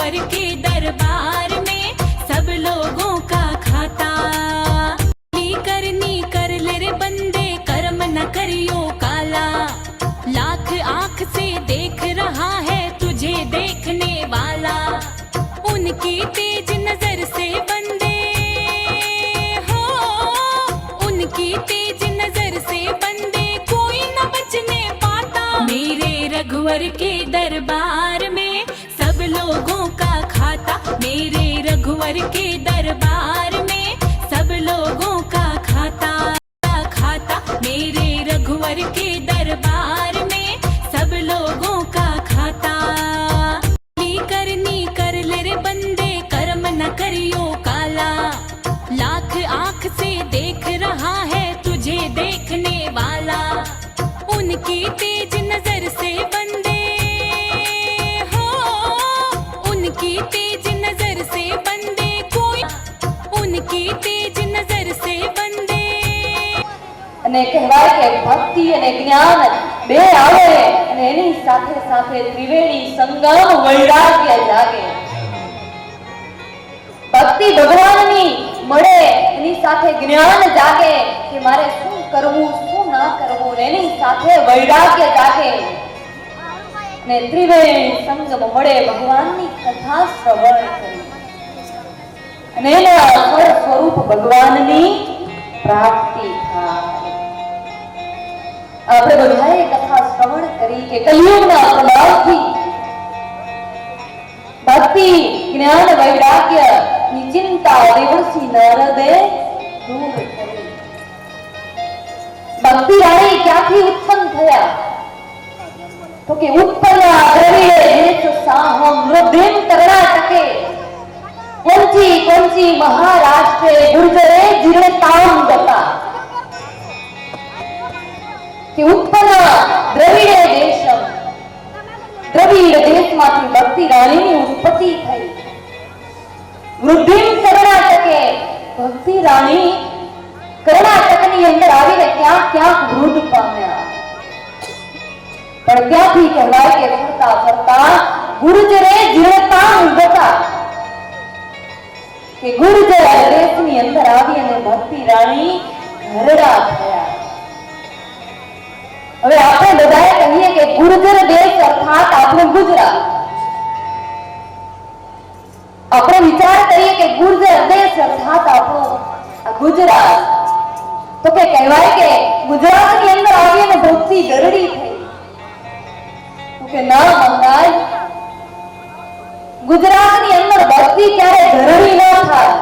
रघुवर के दरबार में सब लोगों का खाता। करनी कर ले रे बंदे, कर्म न करियो काला। लाख आंख से देख रहा है तुझे देखने वाला। उनकी तेज नजर से बंदे हो, उनकी तेज नजर से बंदे कोई न बचने पाता। मेरे रघुवर के दरबार में सब लोगों का खाता। मेरे रघुवर के दरबार में सब लोगों का खाता। मेरे रघुवर के दरबार में सब लोगों का खाता। करनी कर ले रे बंदे, कर्म न करियो काला। लाख आंख से देख रहा है तुझे देखने वाला। उनकी तेज नजर से बंदे हो, उनकी तेज नजर से बंदे कोई, उनकी तेज नजर से बंदे। અને કહેવાય કે ભક્તિ અને જ્ઞાન બે આવે અને એની સાથે સાથે ત્રિવેણી સંગમ વૈરાગ્ય જાગે। ભક્તિ ભગવાનની મળે એની સાથે જ્ઞાન જાગે કે મારે શું કરવું શું ના કરવું, એની સાથે વૈરાગ્ય જાગે ને ત્રિવેણી સંગમ મળે ભગવાનની કથા શ્રવણ કરી અને એના અસર સ્વરૂપ ભગવાનની પ્રાપ્તિ થાય। આપણે બધાએ કથા શ્રવણ કરી કે કલિયુગના પ્રભાવથી ભક્તિ જ્ઞાન વૈરાગ્યની ચિંતા દેવર્ષિ નારદે દૂર કરી। ભક્તિ રાણી ક્યાંથી ઉત્પન્ન થયા? તો કે ઉત્પન્ના દ્રવિડે દેશ સાહમ વૃદ્ધિમ કર્ણાટકે કોંચી કોંચી મહારાષ્ટ્રે ગુર્જરે જીર્ણતામ ગતા। कि उत्पन्न द्रविड़ देशम, द्रविड़ देश माथी भक्ति रानी ની ઉત્પત્તિ થઈ। વૃદ્ધિમ કર્ણાટકે ભક્તિ રાણી કર્ણાટકની અંદર આવીને ક્યાં ક્યાં વૃદ્ધ પામ્યા। પણ ત્યાંથી કહેવાય કે ફરતા ફરતા ગુર્જરે જીર્ણતામ ગતા કે ગુર્જર દેશની અંદર આવી અને ભક્તિ રાણી ઘરડા થયા। હવે આપણે બધાએ કહીએ કે ગુર્જર દેશ અર્થાત આપણું ગુજરાત। આપણે વિચાર કરીએ કે ગુર્જર દેશ અર્થાત આપણું ગુજરાત, તો કે કહેવાય કે ગુજરાતની અંદર આવી અને ભક્તિ ગરડી થઈ। તો કે ના મહારાજ, ગુજરાતની અંદર ભક્તિ ક્યારે ગરડી ન થાય।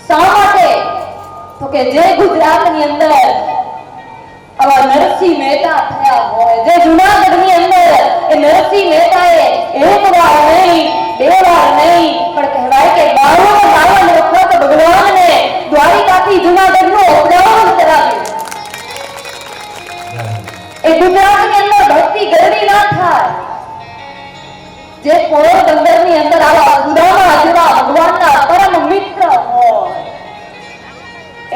શા માટે? તો કે જે ગુજરાતની અંદર આવા નરસિંહ મહેતા થયા હોય, જે જૂનાગઢની અંદર એ નરસિંહ મહેતાએ એક વાર નહીં બે વાર નહીં પણ કહેવાય કે 52 વખત ભગવાનને દ્વારિકાથી જૂનાગઢનું અપડાઉન કરાવ્યું। એ ગુજરાતની અંદર ભક્તિ ગરડી ના થાય। જે પોરબંદરની અંદર આવા સુદામા જેવા ભગવાનના પરમ મિત્ર હોય,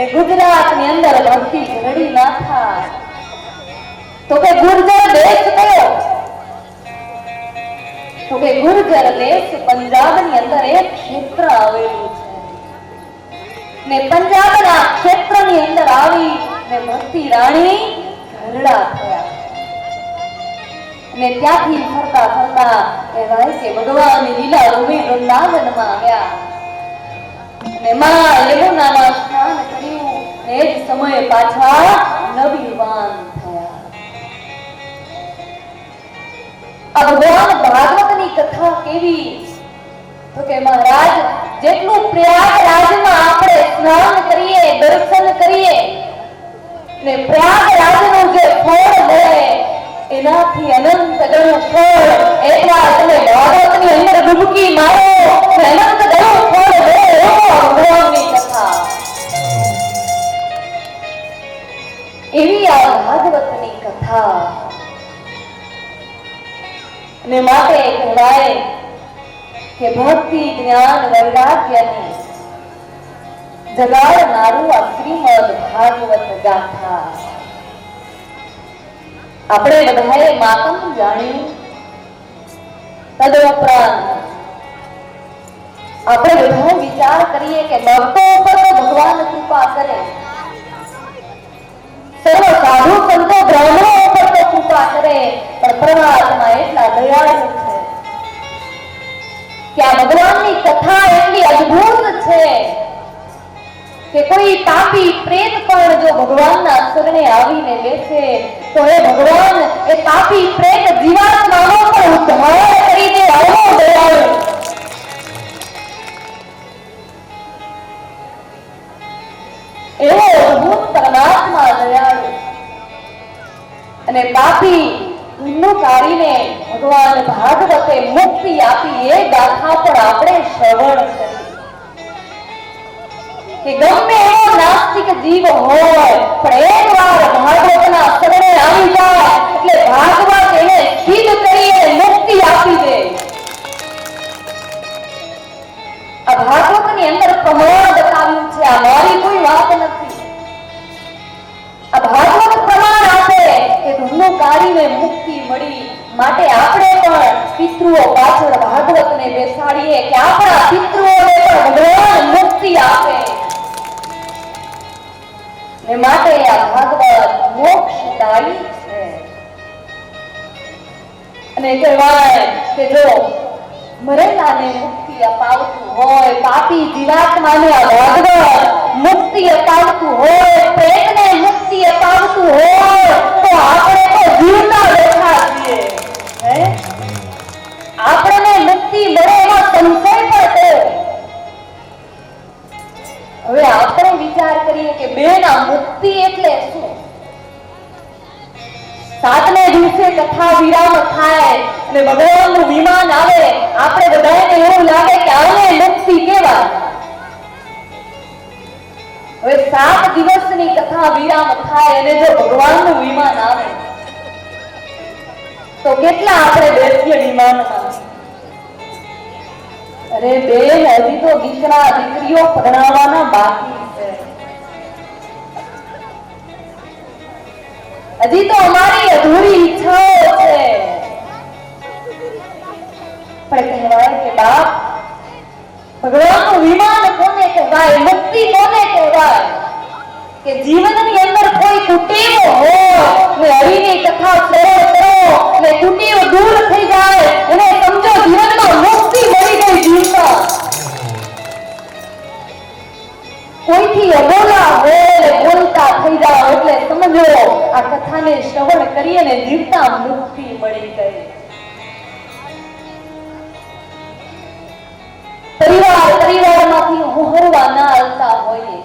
એ ગુજરાતની અંદર ભક્તિ ગરડી ના થાય। તો કે ગુર્જર દેશ કયો? તો કે ગુર્જર દેશ પંજાબની અંદર એક ક્ષેત્ર આવેલું છે ને પંજાબના ક્ષેત્રની અંદર આવી ને ભક્તિ રાણી ઘરડા થયા અને ત્યાંથી ફરતા ફરતા કહેવાય કે ભગવાનની લીલા ભૂમિ વૃંદાવનમાં આવ્યા અને માં યમુનામાં સ્નાન કર્યું ને એ જ સમયે પાછા નવીવાન થયા। આ ભગવાન ભાગવતની કથા કેવી? તો કે મહારાજ, જેટલું પ્રયાગરાજમાં આપણે સ્નાન કરીએ, દર્શન કરીએ ને પ્રયાગરાજનું જે ફળ મળે એનાથી અનંત ગણું ફળ એકવાર તમે ભાગવતની અંદર ડૂબકી મારો અનંત ગણું ફળ મળે એવો ભગવાનની કથા। એવી આ ભાગવતની કથા ને માટે કહેવાય કે ભક્તિ જ્ઞાન વૈરાગ્યની જગાડનારું આ શ્રીમદ ભાગવત ગાથા। આપણે બધાએ માતમ જાણ્યું, તદુપરાંત આપણે બધા વિચાર કરીએ કે ભક્તો ઉપર તો ભગવાન કૃપા કરે, સર્વ સાધુ સંતો બ્રાહ્મણો ઉપર તો કૃપા કરે, પણ પરમાત્મા એટલા દયાળુ છે કે આ ભગવાનની કથા એટલી અદ્ભુત છે કે કોઈ પાપી પ્રેત પણ જો ભગવાનના શરણે આવીને બેસે તો એ ભગવાન એ પાપી પ્રેત જીવાત્માનો પણ ઉદ્ધાર કરી દે આવો દયાળુ. એવો અદ્ભુત પરમાત્મા દયાળુ. અને પાપી ગુનેગારીને ભગવાન ભાગવતે મુક્તિ આપી એ ગાથા પણ આપણે શ્રવણ કરી કે ગમે એવો નાસ્તિક જીવ હોય પણ એકવાર ભાગવતના શરણે આવી જાય એટલે ભાગવત એને સિદ્ધ કરીને મુક્તિ આપી દે. આ ભાગવતની અંદર પ્રમાણ બતાવ્યું છે, આ મારી કોઈ વાત નથી. આ ભાગવત પ્રમાણ આપે કે ગુનેગારીને મુક્તિ મળી, માટે આપણે પણ પિતૃઓ પાછળ ભાગવતને બેસાડીએ કે આપણા પિતૃઓને પણ ભગવાન મુક્તિ આપે. ને માટે આ ભાગવત મોક્ષદાયી છે. અને કહેવાય કે જો મરેલાને મુક્તિ અપાવતું હોય, પાપી જીવાત્માને આ ભાગવત મુક્તિ અપાવતું હોય, પ્રેતને મુક્તિ અપાવતું હોય તો આપણે તો જીવતા બેઠા છીએ. આપણને મુક્તિ મળે એમાં સંશય પડતો. હવે આપણે વિચાર કરીએ કે બેન આ મુક્તિ એટલે શું? સાતમે દિવસે કથા વિરામ થાય અને ભગવાનનું વિમાન આવે, આપણે બધાને એવું લાગે કે આને મુક્તિ કહેવાય. હવે 7 દિવસની કથા વિરામ થાય અને જો ભગવાનનું વિમાન આવે તો કેટલા આપણે બેસીએ વિમાનમાં? અરે બેન, હજી તો દીકરા દીકરીઓ પરણાવવાના બાકી છે. હજી તો અમારી અધૂરી ઈચ્છાઓ છે. પણ કહેવાય કે બાપ, ભગવાનનું વિમાન કોને કહેવાય? મુક્તિ કોને કહેવાય? કે જીવનની અંદર કોઈ કુટેવો હોય ને હરિની કથા શ્રવણ કરો ને કુટેવ દૂર થઈ જાય અને સમજો જીવનમાં મુક્તિ મળી ગઈ. જીવતા કોઈથી અબોલા હોય બોલતા થઈ જાવ એટલે સમજો આ કથાને શ્રવણ કરી અને જીવતા મુક્તિ મળી ગઈ. પરિવારમાંથી હોહરવા ના આવતા હોઈએ.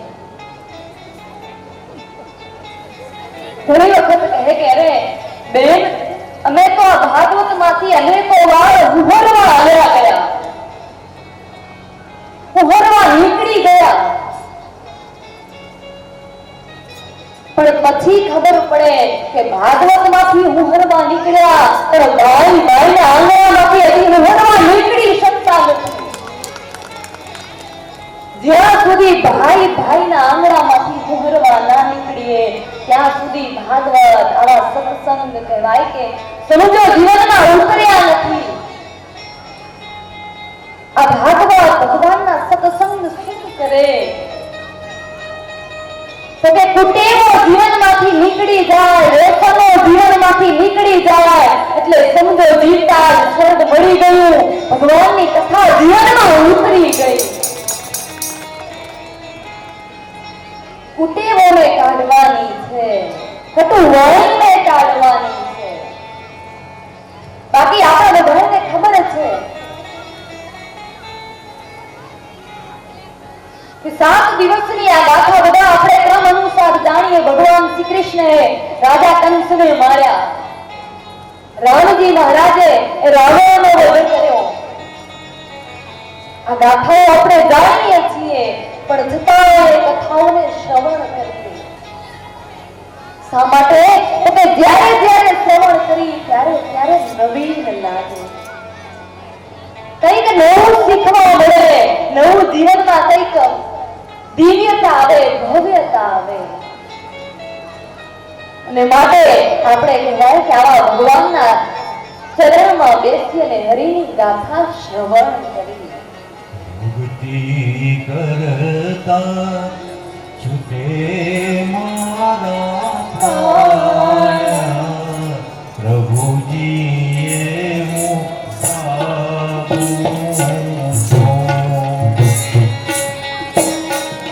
ઘણી વખત કહે કે અરે બેન, અમે તો આ ભાગવત માંથી અનેકો વાર હોહરવા આવ્યા ગયા, હોહરવા નીકળી ગયા, પણ પછી ખબર પડે કે ભાગવત માંથી હોહરવા નીકળ્યા પણ ભાઈ ભાઈના આંગણામાંથી હજી હોહરવા નીકળી શકતા નથી. જ્યાં સુધી ભાઈ ભાઈના આંગણામાંથી હોહરવા ના નીકળીએ ત્યાં સુધી ભાગવત આવા સત્સંગ કહેવાય કે સમજો જીવનમાં ઉતર્યા નથી. આ ભાગવત ભગવાનના સત્સંગ શું કરે? તો કે કુટેવો જીવનમાંથી નીકળી જાય, વ્યસનો જીવનમાંથી નીકળી જાય એટલે સમજો જીવતા સ્વર્ગ મળી ગયું, ભગવાનની કથા જીવનમાં ઉતરી ગઈ. કુટેવોને કાઢવાની છે, ખોટું વલણને કાઢવાની છે. બાકી આપણે બધાને ખબર છે કે 7 દિવસની આ ગાથા બધા આપણે ક્રમ અનુસાર જાણીએ. ભગવાન શ્રી કૃષ્ણએ રાજા કંસને માર્યા, રામજી મહારાજે રાવણનો વધ કર્યો. આ ગાથાઓ આપણે જાણીએ છીએ પણ છતાં એ કથાઓને શ્રવણ કરીએ. શા માટે? તો કે જ્યારે જ્યારે શ્રવણ કરી ત્યારે ત્યારે નવીન લાગે, કંઈક નવું શીખવા મળે, નવું જીવનમાં કંઈક દિવ્યતા આવે, ભવ્યતા આવે. અને માટે આપણે કહેવાય કે આવા ભગવાનના ચરણમાં બેસી અને હરિની ગાથા શ્રવણ કરી. ભક્તિ કરતા છૂટે મારા પ્રાણ, પ્રભુજીએ હું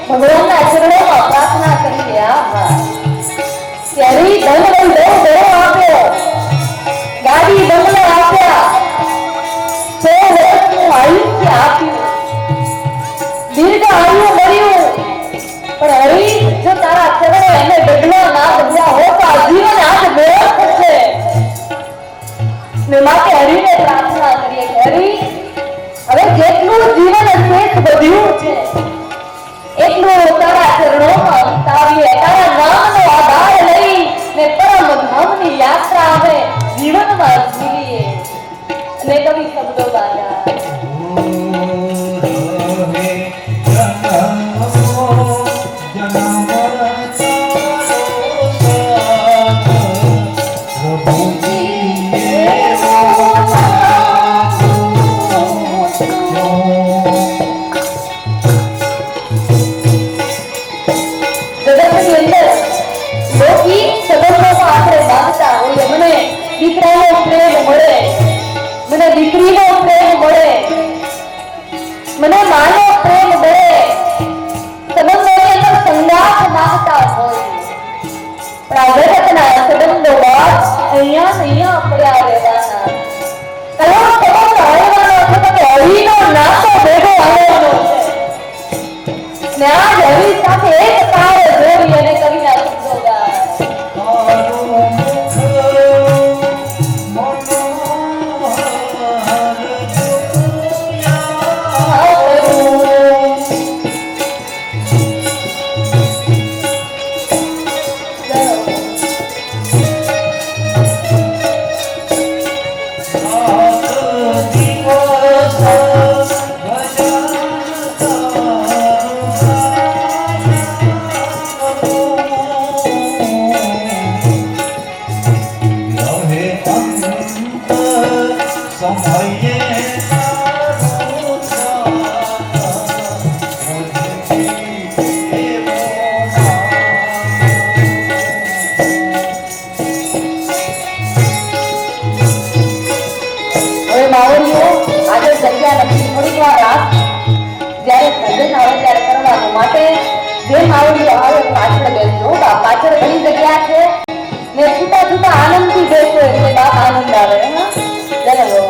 ભગવાનના ચરણોમાં પ્રાર્થના કરી રહ્યા કે હરિ ધન ધન આપ્યો, ગાડી બંગલો આપ્યા, 100 વર્ષનું આયુષ્ય આપ્યું, દીર્ઘ આયુ મળ્યું, પણ હરિ જો તારા ચરણે એને ડગલા ના બદલ્યા હોત તો આ જીવન આજ વ્યર્થ છે. ને માટે હરિને પ્રાર્થના કરીએ કે હરિ હવે જેટલું જીવન શેષ વધ્યું છે એટલું તારા ચરણોમાં વિતાવીએ, તારા નામનો આધાર લઈ ને પરમ ધામની યાત્રા અમે જીવનમાં જીવીએ. અને કવિ શબ્દો ગાયા, દીકરાનો પ્રેમ મળે, મને દીકરીનો પ્રેમ મળે, મને માનો પ્રેમ મળે, સંબંધોની અંદર સંગાથ માંગતા હોય, પણ આ જગતના સંબંધો અહીંયા પડ્યા રહેવાના. કયો સંબંધ હળવાનો છે તો હરિનો નાતો ભેગો આવવાનો છે. ને આજ હરિ સાથે એક તાર જોડી અને કવિના શબ્દો ગાય. માટે જે માવડીઓ આવે પાછળ બેસજો, પાછળ ઘણી જગ્યા છે ને છૂટા છૂટા આનંદથી બેસો એટલે બાપ આનંદ આવે. ચલો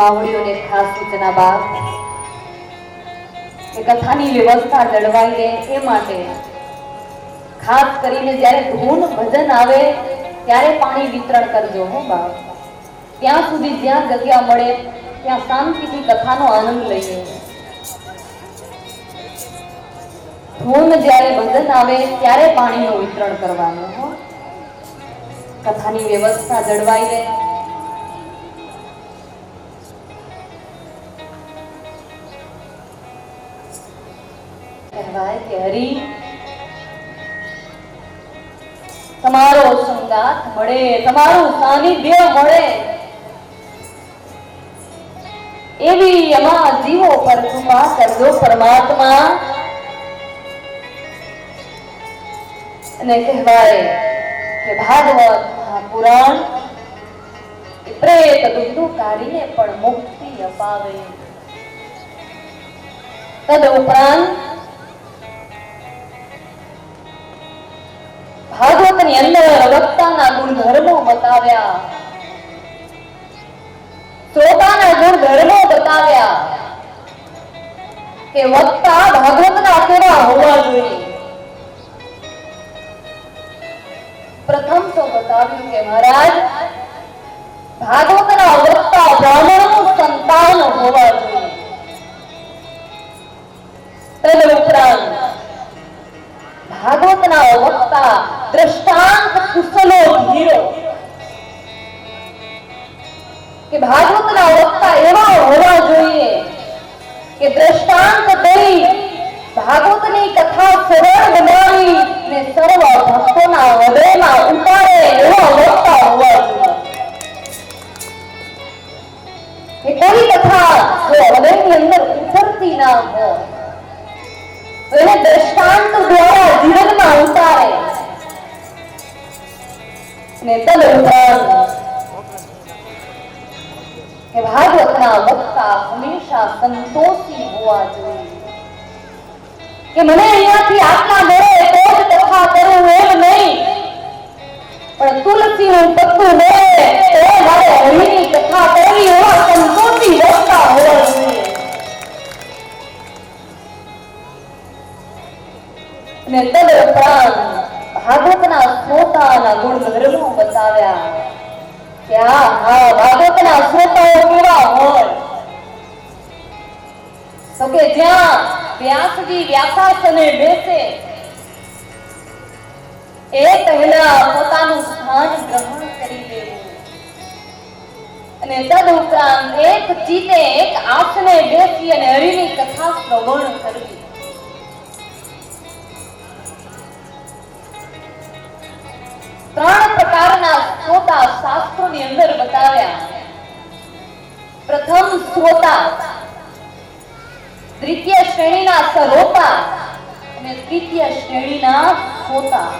માવડીઓને ખાસ સૂચના બાદ કે કથાની વ્યવસ્થા જળવાઈ રહે એ માટે ખાસ કરીને જ્યારે ધૂન ભજન આવે ત્યારે પાણી વિતરણ કરજો હો બાપ. ત્યાં સુધી જ્યાં જગ્યા મળે ત્યાં શાંતિથી કથાનો આનંદ લઈએ. ધૂન જ્યારે ભજન આવે ત્યારે પાણીનું વિતરણ કરવાનું હો. કથાની વ્યવસ્થા જળવાઈ રહે. કહેવાય કે હરી તમારો સંગાત મળે, તમારું સાનિધ્ય મળે એવી અમારા જીવો પર કૃપા કરજો પરમાત્મા. અને કહેવાય કે ભાગવત મહાપુરાણ પ્રેત દુંદુકારીને પણ મુક્તિ અપાવે. તદ ઉપરાંત ભાગવતની અંદર વક્તાના ગુણધર્મો બતાવ્યા, શ્રોતાના ગુણધર્મો બતાવ્યા કે વક્તા ભાગવતના કેવા હોવા જોઈએ. પ્રથમ તો બતાવ્યું કે મહારાજ ભાગવતના વક્તા બ્રાહ્મણનું સંતાન હોવા જોઈએ. તદ ઉપરાંત ભાગવતના વક્તા દ્રષ્ટાંત કુશલો ધીરો, કે ભાગવતના વક્તા એવા હોવા જોઈએ કે દ્રષ્ટાંત દઈ ભાગવતની કથા સરળ બનાવી ને સર્વ ભક્તોના હૃદયમાં ઉતારે એવા વક્તા હોવા જોઈએ. કે કોઈ કથા જો હૃદયની અંદર ઉતરતી ના હોય તો એને દ્રષ્ટાંત દ્વારા જીવનમાં ઉતારે. ને તદ ઉપરાંત કે ભાગવતના વક્તા હંમેશા સંતોષી હોવા જોઈએ. કે મને અહીંયાથી આટલા મળે તો જ કથા કરું એમ નહીં, પણ તુલસીનું પત્તું મળે તો મારે હરિની કથા કરવી એવા સંતોષી વક્તા હોવા જોઈએ. અને તદ ઉપરાંત ભાગવતના શ્રોતાના ગુણધર્મો બતાવ્યા કે હા ભાગવતના શ્રોતાઓ કેવા હોય તો કે જ્યાં વ્યાસજી વ્યાસાસને બેસે એ પહેલા પોતાનું સ્થાન ગ્રહણ કરી લેવું. અને તદ ઉપરાંત એક ચીતે એક આસને બેસી અને હરિની કથા શ્રવણ કરવી. ત્રણ પ્રકારના શ્રોતા શાસ્ત્રોની અંદર બતાવ્યા. પ્રથમ શ્રોતા, દ્વિતીય શ્રેણીના સરોતા અને તૃતીય શ્રેણીના શ્રોતા.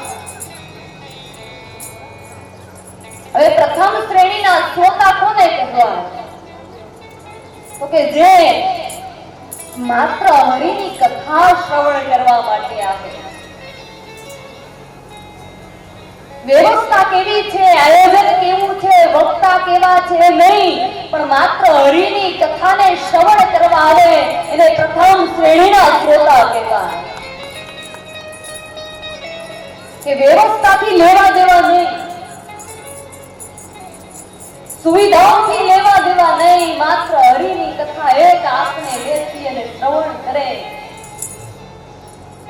હવે પ્રથમ શ્રેણીના શ્રોતા કોને કહેવાય તો કે જે માત્ર હરિની કથા શ્રવણ કરવા માટે આવે. વ્યવસ્થા કેવી છે, આયોજન કેવું છે, વક્તા કેવા છે નહીં, પણ માત્ર હરિની કથાને શ્રવણ કરવા આવે એને પ્રથમ શ્રેણીના શ્રોતા કહેવાય. કે વ્યવસ્થાથી લેવા દેવા નહીં, સુવિધાઓથી લેવા દેવા નહીં, માત્ર હરિની કથા એક આંખને બેસી અને શ્રવણ કરે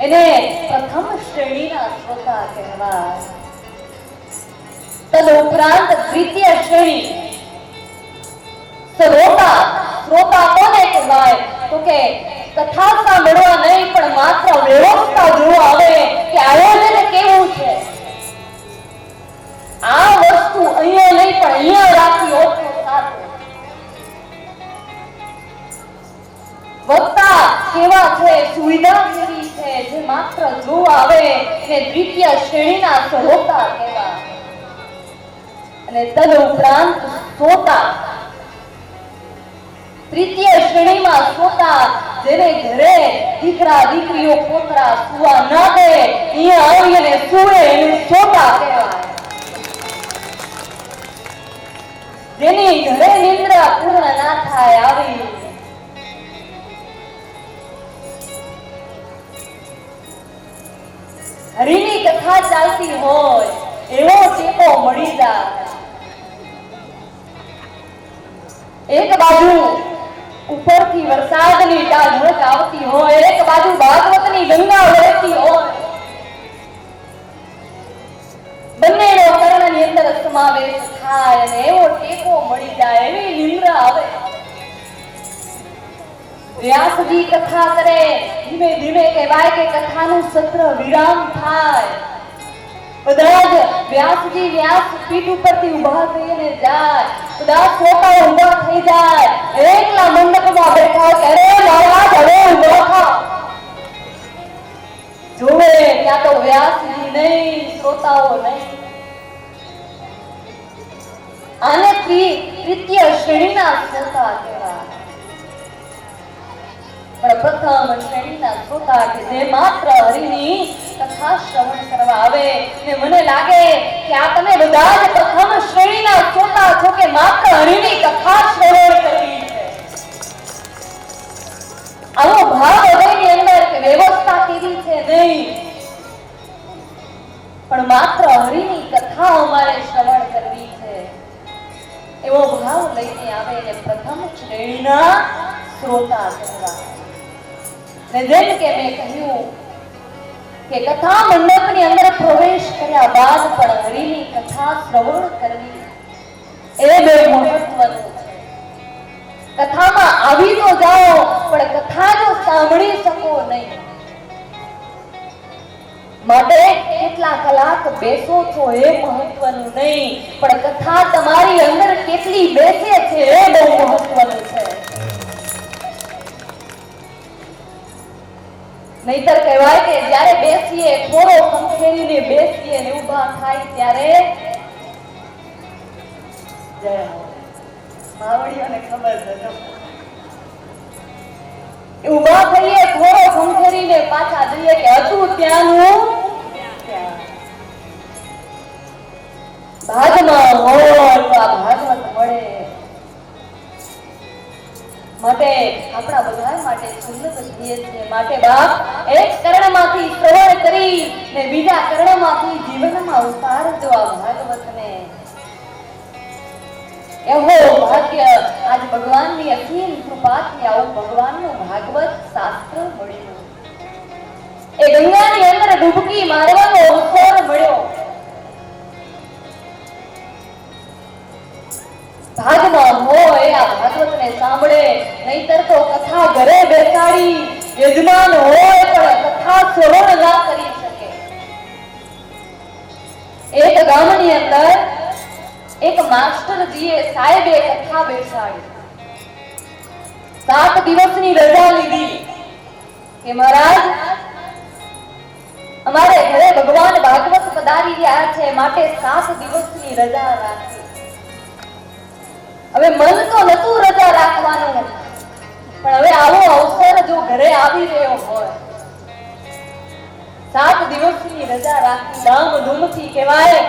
એને પ્રથમ શ્રેણીના શ્રોતા કહેવાય. તદ ઉપરાંત દ્વિતીય શ્રેણી શ્રોતા, શ્રોતા કોને કહેવાય તો કે કથા સાંભળવા નહીં પણ માત્ર વ્યવસ્થા જોવા આવે કે આયોજન કેવું છે, આ વસ્તુ અહીંયા નહીં પણ અહીંયા રાખી હોત તો સારું. વક્તા કેવા છે, સુવિધા કેવી છે, જે માત્ર જોવા આવે એને દ્વિતીય શ્રેણીના શ્રોતા કહેવાય. અને તદ ઉપરાંત શ્રોતા, તૃતીય શ્રેણીમાં શ્રોતા જેને ઘરે દીકરા દીકરીઓ પોતરા સુવા ના દે અહીંયા આવી અને સુવે એને શ્રોતા કહેવાય. જેની ઘરે નિંદ્રા પૂર્ણ ના થાય આવી હરિની કથા ચાલતી હોય એવો ટેકો મળી જાય. એક બાજુ ઉપરથી વરસાદની ડાઢક આવતી હોય, એક બાજુ ભાગવતની ગંગા વહેતી હોય, બંનેનો કર્ણની અંદર સમાવેશ થાય અને એવો ટેકો મળી જાય, એવી નિંદ્રા આવે. વ્યાસજી કથા કરે, ધીમે ધીમે કહેવાય કે કથાનું સત્ર વિરામ થાય. બધા જ વ્યાસજી વ્યાસ પીઠ ઉપરથી ઊભા થઈને જાય, બધા શ્રોતાઓ ઊભા થઈ જાય, એકલા મંડપમાં બેઠા કે અરે મહારાજ હવે ઊભા થાઓ. જોવે ત્યાં તો વ્યાસજી નહીં, શ્રોતાઓ નહીં. આને તૃતીય શ્રેણીના શ્રોતા કહેવાય. પણ પ્રથમ શ્રેણીના શ્રોતા કે જે માત્ર હરિની કથા શ્રવણ કરવા આવે. ને મને લાગે કે આ તમે બધા જ પ્રથમ શ્રેણીના શ્રોતા છો કે માત્ર હરિની કથા શ્રવણ કરવી છે. આવો ભાવ હૃદયની અંદર કે વ્યવસ્થા કેવી છે નહીં, પણ માત્ર હરિની કથા અમારે શ્રવણ કરવી છે એવો ભાવ લઈને આવે અને પ્રથમ શ્રેણીના શ્રોતા કહેવાય. ને જેમ કે મેં કહ્યું કે કથા મંડપની અંદર પ્રવેશ કર્યા બાદ પણ હરિની કથા શ્રવણ કરવી એ બહુ મહત્વનું છે. કથામાં આવી તો જાઓ પણ કથા જો સાંભળી શકો નહીં, માટે કેટલા કલાક બેસો છો એ મહત્વનું નહીં, પણ કથા તમારી અંદર કેટલી બેસે છે એ બહુ મહત્વનું છે. નહીતર કહેવાય કે જ્યારે બેસીએ થોડો ખંખેરીને બેસીએ ને ઊભા થાય ત્યારે જય હો માવડીઓને ખબર છે. ઊભા થઈએ થોડો ખંખેરીને પાછા જઈએ કે હતું ત્યાંનું ભાગમાં હોય તો આ ભાગવત મળે. માટે આપણા બધા માટે સુલભ થઈએ છે. માટે બાપ એક કર્ણમાંથી શ્રવણ કરી ને બીજા કર્ણમાંથી જીવનમાં ઉતારજો આ ભાગવતને. એવો ભાગ્ય આજ ભગવાનની અસીમ કૃપાથી આવું ભગવાનનું ભાગવત શાસ્ત્ર મળ્યું. એ ગંગાની અંદર ડૂબકી મારવાનો અવસર મળ્યો. ભાગમાં હોય આ ભાગવતને સાંભળે, નહીતર તો કથા ઘરે બેસાડી યજમાન હોય પણ કથા શ્રવણ ના કરી શકે. એક ગામની અંદર એક માસ્ટરજીએ સાહેબે કથા બેસાડી. 7 દિવસની રજા લીધી કે મહારાજ અમારે ઘરે ભગવાન ભાગવત પધારી રહ્યા છે, માટે 7 દિવસની રજા રાખી. હવે મન તો નતું રજા રાખવાનું, પણ હવે આવો અવસર જો ઘરે આવી રહ્યો હોય, 7 દિવસની રજા રાખી ધામધૂમથી કહેવાય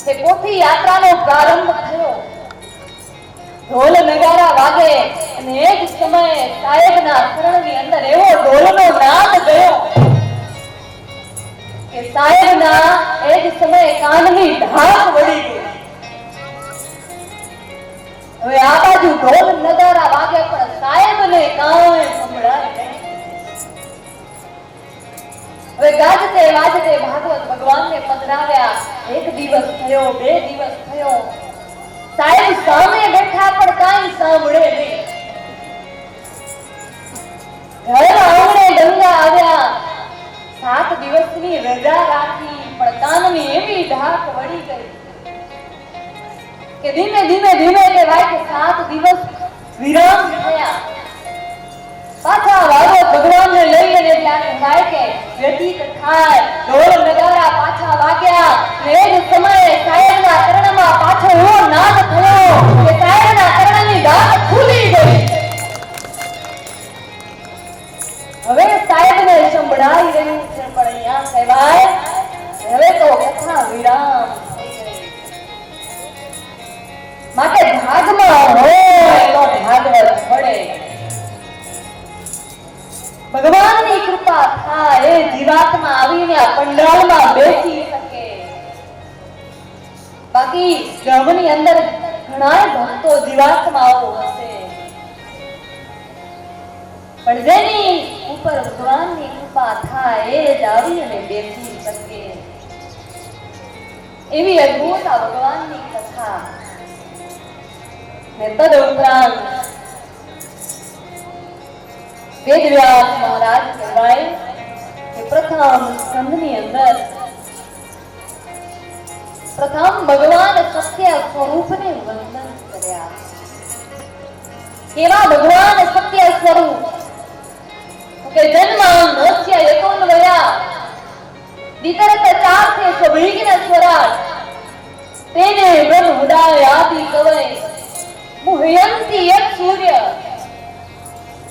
કે પોથી યાત્રાનો પ્રારંભ થયો. ઢોલ નગારા વાગે અને એ જ સમયે સાહેબના શરણની અંદર એવો ઢોલનો નાદ ગયો કે સાહેબના એ જ સમયે કાનની ઢાક વળી ગઈ. હવે આ બાજુ ઢોલ નગારા વાગે પણ સાહેબને કાંઈ સંભળાય નહીં. હવે ગાજતે વાજતે ભાગવત ભગવાનને પધરાવ્યા. 1 દિવસ થયો, 2 દિવસ થયો, સાહેબ સામે બેઠા પણ કાંઈ સાંભળે નહીં. ઘર આંગણે ગંગા આવ્યા. 7 દિવસની રજા રાખી પણ કાનની એવી ઢાક વળી ગઈ કે ધીમે ધીમે કહેવાય કે 7 દિવસ વિરામ થયા. પાછા ભાગવત ભગવાનને લઈ અને ત્યાં કહેવાય કે વ્યતીત થાય. ઢોલ નગારા પાછા વાગ્યા. એ જ સમયે સાહેબના કર્ણમાં પાછો એવો નાદ થયો કે સાહેબના કર્ણની ગાંઠ ખુલી ગઈ. હવે સાહેબને સંભળાઈ રહ્યું છે, પણ અહીંયા કહેવાય હવે તો કથા વિરામ થઈ ગઈ. માટે ભાગમાં હોય તો ભાગવત મળે. ભગવાનની કૃપા થાય એ જીવાત્મા આવીને આ પંડાળમાં બેસી શકે. બાકી ગામની અંદર ઘણા ભક્તો જીવાત્માઓ હશે, પણ જેની ઉપર ભગવાનની કૃપા થાય એ જ આવીને બેસી શકે. એવી અદ્ભુત આ ભગવાનની કથા. ને તદ ઉપરાંત વેદવ્યાસ મહારાજ કહેવાય કે પ્રથમ સ્કંદની અંદર પ્રથમ ભગવાન સત્ય સ્વરૂપને વંદન કર્યા. કેવા ભગવાન સત્ય સ્વરૂપ કે જન્મં નસ્ય યતોન્વયા વિતરત ચાર્થે સ્વવિઘ્ન સ્વરાટ તેને બ્રહ્મ હૃદય આદિ કવય મુહ્યંતિ યત સૂર્ય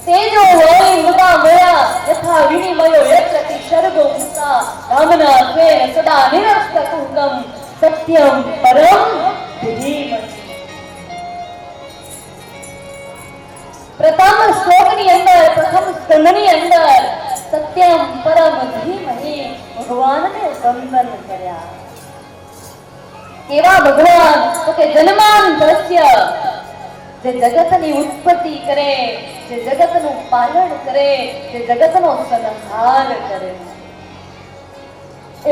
તેજો હોય મૃગા મયા યથા વિનિમયો યત્રતિ સર્ગો મુક્તા ધામના સ્વેન સદા નિરસ્ત કુકમ સત્યમ પરમ ધીમહિ. પ્રથમ શ્લોકની અંદર પ્રથમ સ્કંદની અંદર સત્યમ પરમ ધીમહિ ભગવાનને વંદન કર્યા. કેવા ભગવાન તો કે જન્માન દ્રશ્ય, જે જગતની ઉત્પત્તિ કરે, જે જગતનું પાલન કરે, જે જગતનો સંહાર કરે,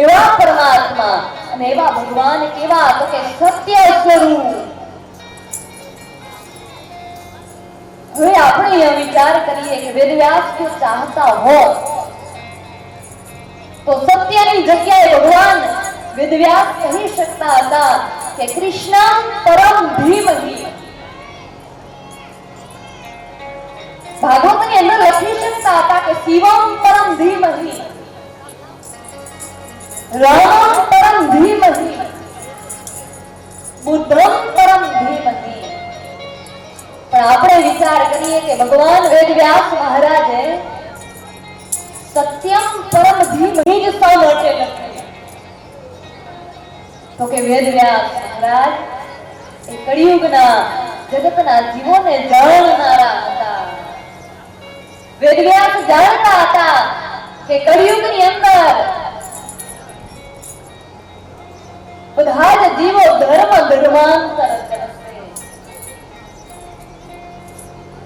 એવા પરમાત્મા અને એવા ભગવાન કેવા તો કે સત્ય સ્વરૂપ. હવે આપણે અહીંયા વિચાર કરીએ કે વેદવ્યાસ જો ચાહતા હોત તો સત્યની જગ્યાએ ભગવાન વેદવ્યાસ કહી શકતા હતા કે કૃષ્ણ પરમ ધીમહિ. ભાગવતની અંદર લખી શકતા હતા કે શિવમ પરમ ધીમહિ, રામ પરમ ધીમહિ, બુદ્ધમ પરમ ધીમહિ. પણ આપણે વિચાર કરીએ કે ભગવાન વેદવ્યાસ મહારાજે સત્યમ પરમ ધીમહિ જ શા માટે લખ્યું? તો કે વેદવ્યાસ મહારાજ એ કળિયુગના જગતના જીવોને જાણનારા હતા. વેદવ્યાસ જાણતા હતા કે કળિયુગની અંદર બધા જ જીવો ધર્મ ધર્માંતર કરશે.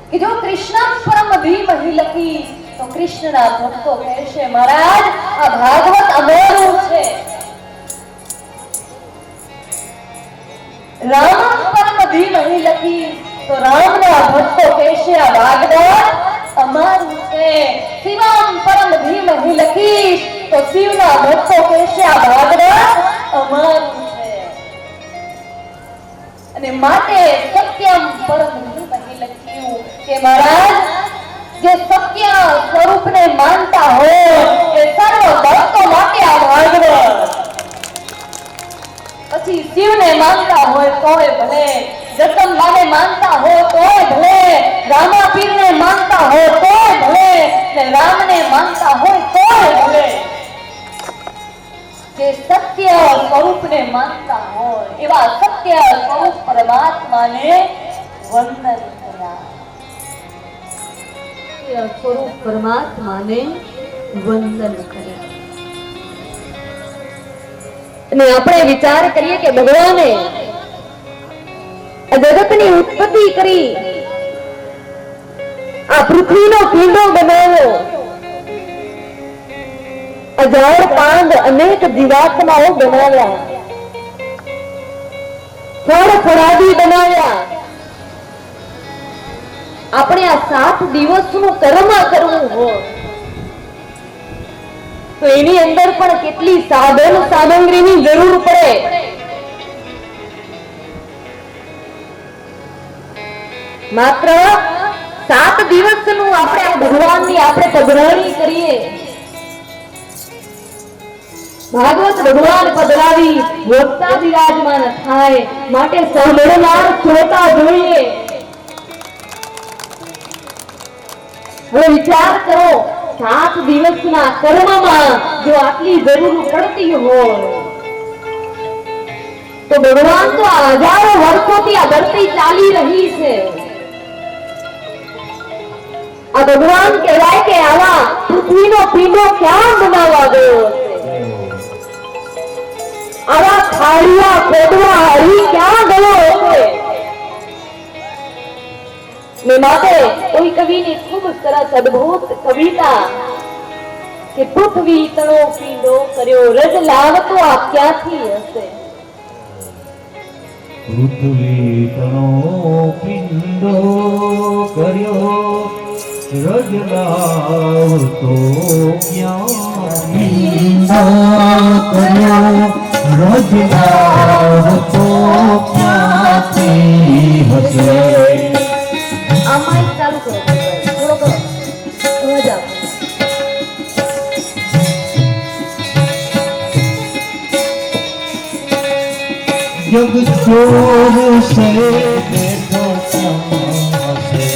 કે જો કૃષ્ણ પરમ ધીમહિ લખી તો કૃષ્ણના ભક્તો કહેશે મહારાજ આ ભાગવત અમારું છે. રામ પરમ ધીમહિ લખી તો રામના ભક્તો કહેશે આ ભાગવત અમારું છે. શિવમ પરમ ધીમહિ લખી તો શિવના ભક્તો કહેશે આ ભાગવત અમારું છે. અને માટે સત્યમ પરમ ધીમહિ લખ્યું કે મહારાજ જે સત્ય સ્વરૂપને માનતા હોય એ સર્વ ભક્તો માટે આ ભાગવત. પછી શિવને માનતા હોય તોય ભલે, જગદંબાને માનતા હોય તોય ભલે, રામાપીરને માનતા હોય તોય ભલે, ને રામને માનતા હોય તોય ભલે. જે સત્ય સ્વરૂપને માનતા હોય એવા સત્ય સ્વરૂપ પરમાત્માને વંદન કર્યા. સ્વરૂપ પરમાત્માને વંદન કર્યા. અને આપણે વિચાર કરીએ કે ભગવાને જગતની ઉત્પત્તિ કરી, આ પૃથ્વીનો પીંડો બનાવ્યો, આ ઝાડ પાંદ અનેક જીવાત્માઓ બનાવ્યા, ફળ ફળાદી બનાવ્યા. આપણે આ 7 દિવસનું કર્મ કરવું હોય તો એની અંદર પણ કેટલી સાધન સામગ્રીની જરૂર પડે. માત્ર 7 દિવસનું આપણે ભગવાનની આપણે પધરાણી કરીએ. ભાગવત ભગવાન પધરાવી વક્તા વિરાજમાન થાય માટે સાંભળનાર શ્રોતા જોઈએ. હવે વિચાર કરો 7 દિવસના કર્મમાં જો આટલી જરૂર પડતી હોય તો તો ભગવાન તો આ હજારો વર્ષોથી આ ધરતી ચાલી રહી છે. આ ભગવાન કહેવાય કે આવા પૃથ્વીનો પીંડો ક્યાં બનાવવા ગયો હશે? આવા ખાડિયા ખોદવા હરી ક્યાં ગયો હશે? ને માટે કોઈ કવિની ખૂબ સરસ અદ્ભુત કવિતા કે પૃથ્વી તણો પીંડો કર્યો રજ લાવતો આ ક્યાંથી હશે? પૃથ્વી તણો પિંડો કર્યો રજ લાવતો ક્યાંથી? રજ લાવતો ક્યાંથી હશે? આમાં ચાલુ કરો થોડો કરો અવાજ આપો. જગ ચોર સે બેઠો ક્યાં હશે?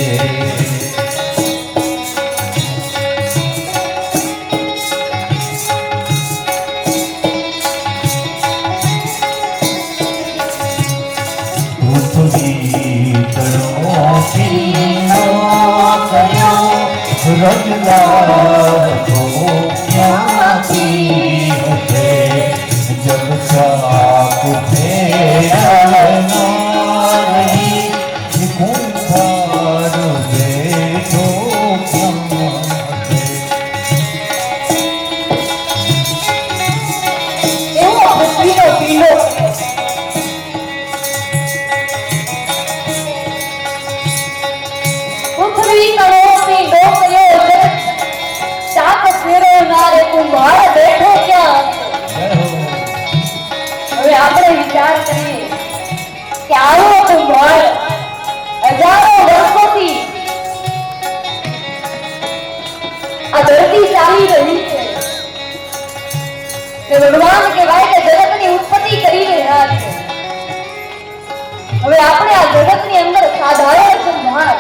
પૃથ્વી તણો પીંડો કર્યો રજ લાવતો ક્યાંથી હશે? જગ સાપ ફેરનારી કુંભાર બેઠો ક્યાં હશે? એવો પૃથ્વીનો પીંડો પૃથ્વી તણો પીંડો કર્યો છે ચાપ ફેરવનારે કુંભાર બેઠો ક્યાં હશે? હવે આપણે વિચાર કરીએ કે આવો કુંભાર હજારો વર્ષોથી આ ધરતી ચાલી રહી છે કે ભગવાન કહેવાય કે જગતની ઉત્પત્તિ કરી રહ્યા છે. હવે આપણે આ જગતની અંદર સાધારણ કુંભાર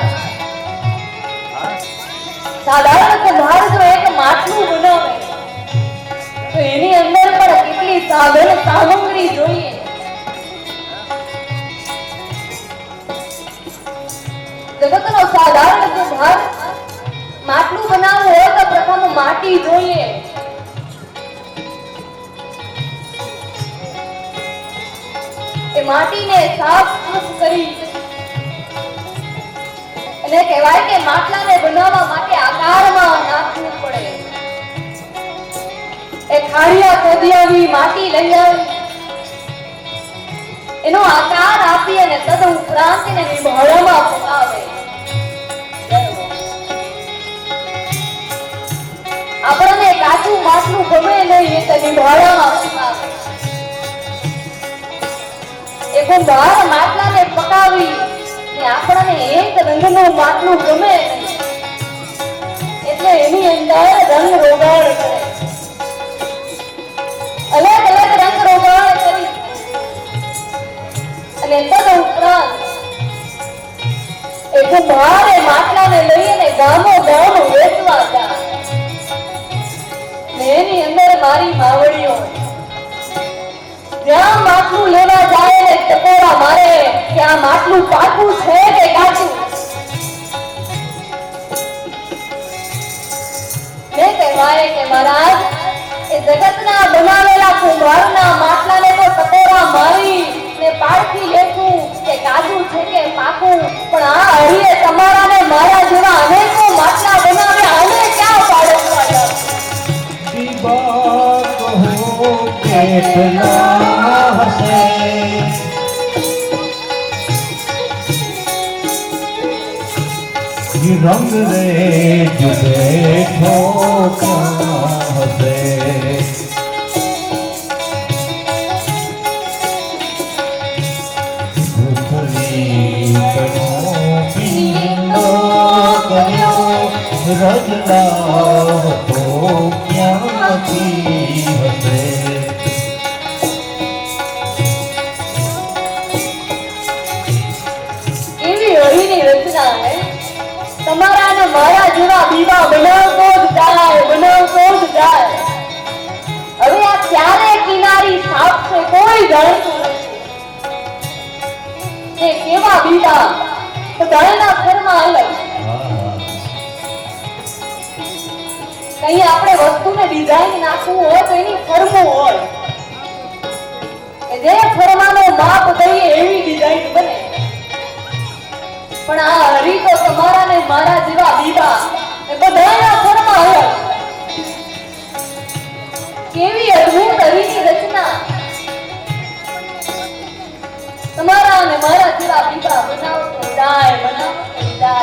જો એક માટલું બનાવે તો એની અંદર પણ કેટલી સાધન સામગ્રી જોઈએ. જગતનો સાધારણ કુંભાર માટલું બનાવવું હોય તો પ્રથમ માટી જોઈએ. એ માટીને સાફ કરી અને કહેવાય કે માટલાને બનાવવા માટે આકારમાં નાખવું પડે. એ ખાડિયા ખોદિયાની માટી લઈ આવી એનો આકાર આપી અને તદ ઉપરાંત એને નિભાળમાં પકાવે. આપણને કાચું માટલું ગમે નહીં એટલે નિભાળમાં પકાવે. એ કુંભાર માટલાને પકાવી આપણને એક રંગનું માટલું ગમે એટલે એની અંદર રંગ રોગાણ કરે. અલગ અલગ રંગ રોગાણ કરી અને તદ ઉપરાંત એ કુંભાર એ માટલાને લઈને ગામો ગામ વેચવા જાય. એની અંદર મારી માવડીઓ જ્યાં માટલું લેવા જાય ને ટકોરા મારે કે આ માટલું પાકું છે કે કાચું. મેં કહેવાય કે મહારાજ એ જગતના બનાવેલા કુંભારના માટલાને તો ટકોરા મારી ને પારખી લેશું કે કાચું છે કે પાકું, પણ આ હરિએ તમારા ને મારા જેવા અનેકો માટલા બનાવ્યા અને ક્યાં પાડવા જાવ? કેટલા હશે? રંગ રે બેઠો ક્યાં હશે? પૃથ્વી તણો પીંડો કર્યો રજ લાવતો ક્યાંથી હશે? એવી હરિની રચના હે તમારા ને મારા જેવા દીવા બનાવતો જ જાય, બનાવતો જ જાય. હવે આ ક્યારે કિનારી સાફ છે કોઈ જાણતું નથી. બધાના ઘરમાં અલગ. કઈ આપણે વસ્તુને ડિઝાઇન નાખવું હોય તો એની ફરવું હોય, જે ફરવાનો માપ દઈએ એવી ડિઝાઇન બને. પણ આ હરી તો તમારા ને મારા જેવા બીબા એ બધાના ઘરમાં અલગ. કેવી અદ્ભુત હરીની રચના તમારા અને મારા જેવા બીબા બનાવતો જાય.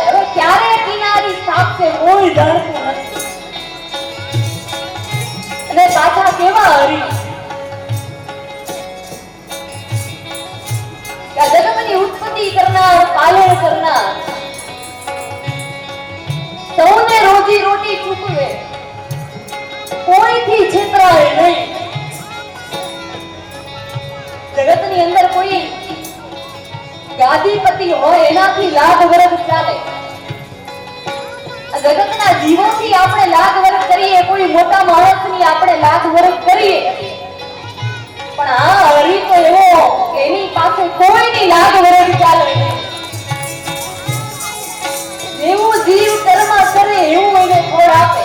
હવે ક્યારે કિનારી સાપશે કોઈ જાણતું નથી. અને પાછા કેવા હરી આ જગતની ઉત્પત્તિ કરનાર, પાલન કરનાર, સૌને રોજી રોટી ચૂકવે, કોઈથી છેતરાય નહીં. જગતની અંદર કોઈ ગાદીપતિ હોય એનાથી લાગ વરગ ચાલે. જગતના જીવોથી આપણે લાગ વરગ કરીએ, કોઈ મોટા માણસની આપણે લાગ વરગ કરીએ, પણ આ હરી તો એવો કે એની પાસે કોઈની લાગ વરગ ચાલે નહીં. જેવું જીવ કર્મ કરે એવું એને ફળ આપે.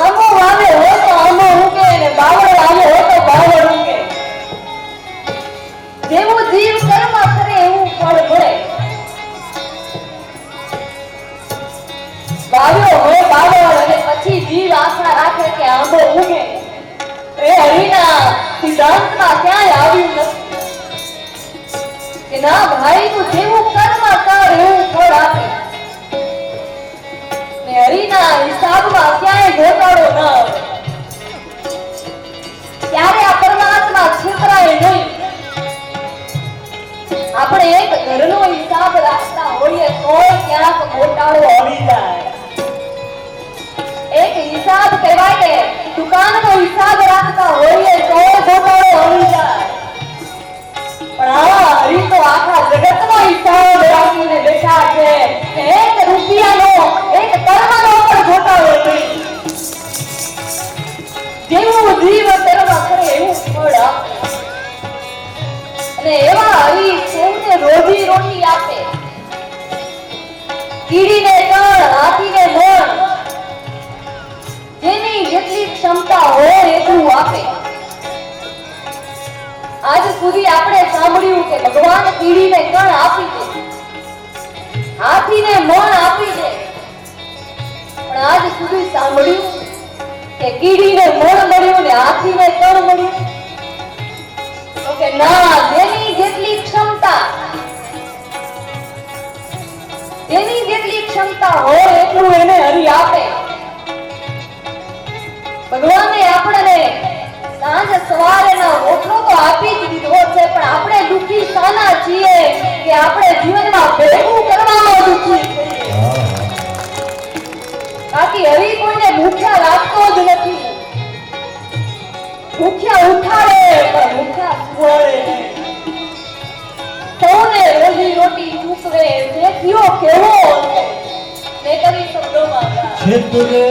આંબો વાવે હોય તો આંબો ઉગે ને બાવળ વાવે હોય તો બાવળ ઉગે. જેવું જીવ કર્મ કરે એવું ફળ મળે. વાવ્યો હોય બાવળ અને પછી જીવ આશા રાખે કે આંબો ઉગે, એ હરિના સિદ્ધાંતમાં ક્યાંય આવ્યું નથી કે ના ભાઈ તું જેવું કર્મ કર એવું ફળ આપે. ને હરિના હિસાબમાં ક્યાંય ઘોટાળો ન આવે. ત્યારે આ પરમાત્મા છેતરાય નહીં. આપણે એક ઘરનો હિસાબ રાખતા હોઈએ તો ક્યાંક ઘોટાળો આવી જાય. એક હિસાબ કહેવાય કે દુકાનનો હિસાબ રાખતા હોઈએ તો ઘોટાળો આવી જાય. પણ આ હરી તો આખા જગતનો હિસાબ રાખીને બેઠા છે. એક રૂપિયાનો, એક કર્મનો પણ ઘોટાળો નહીં. જેવું જીવ કર્મ કરે એવું ફળ આપે. અને એવા હરી સૌને રોજી રોટી આપે. કીડીને કણ, હાથીને મણ, જેની જેટલી ક્ષમતા હોય એટલું આપે. આજ સુધી આપણે સાંભળ્યું કે ભગવાન કીડીને કણ આપી દે, હાથીને મણ આપી દે, પણ આજ સુધી સાંભળ્યું કે કીડીને મણ મળ્યું ને હાથીને કણ મળ્યું? તો કે ના, જેની જેટલી ક્ષમતા, જેની જેટલી ક્ષમતા હોય એટલું એને હરી આપે. ભગવાને આપણને સાંજ સવારેના રોટલો તો આપી જ દીધો છે, પણ આપણે દુઃખી શાના છીએ કે આપણે જીવનમાં ભેગું કરવામાં દુઃખી છીએ. બાકી હરી કોઈને ભૂખ્યા રાખતો જ નથી. ભૂખ્યા ઉઠાડે પણ ભૂખ્યા સુવાડે નહીં. સૌને રોજી રોટી ચૂકવે. જે કયો કેવો હશે મેં કવિ શબ્દોમાં ગાયા. છેતરે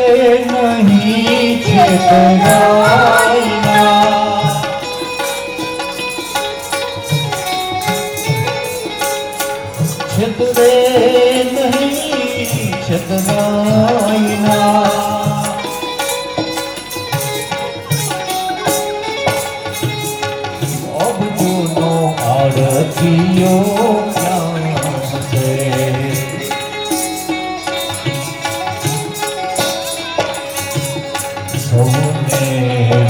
નહીં છેતરાઈના, છેતરે નહીં છેતરાઈના, અબજોનો આડતીયો ક્યાં છે? સૌને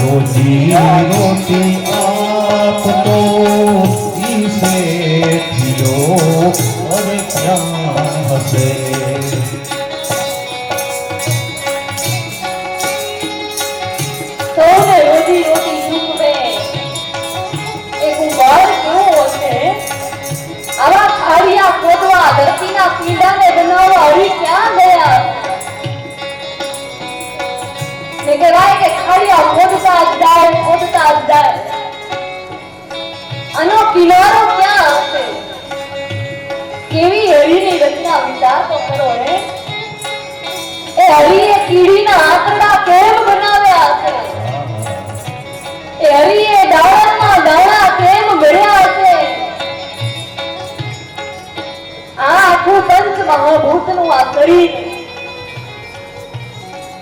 રોજી રોટી આપતો ઈ શેઠિયો હવે ક્યાં હશે? સૌને રોજી રોટી ચૂકવે. એ કુંભાર કેવો હશે? આવા ખાડિયા ખોદવા, ધરતીના પીડાને બનાવવા હરી ક્યાં ગયા? ને કહેવાય કે ખાડિયા ખોદતા જ જાય, ખોદતા જ જાય. મહાભૂતનું આ શરીર,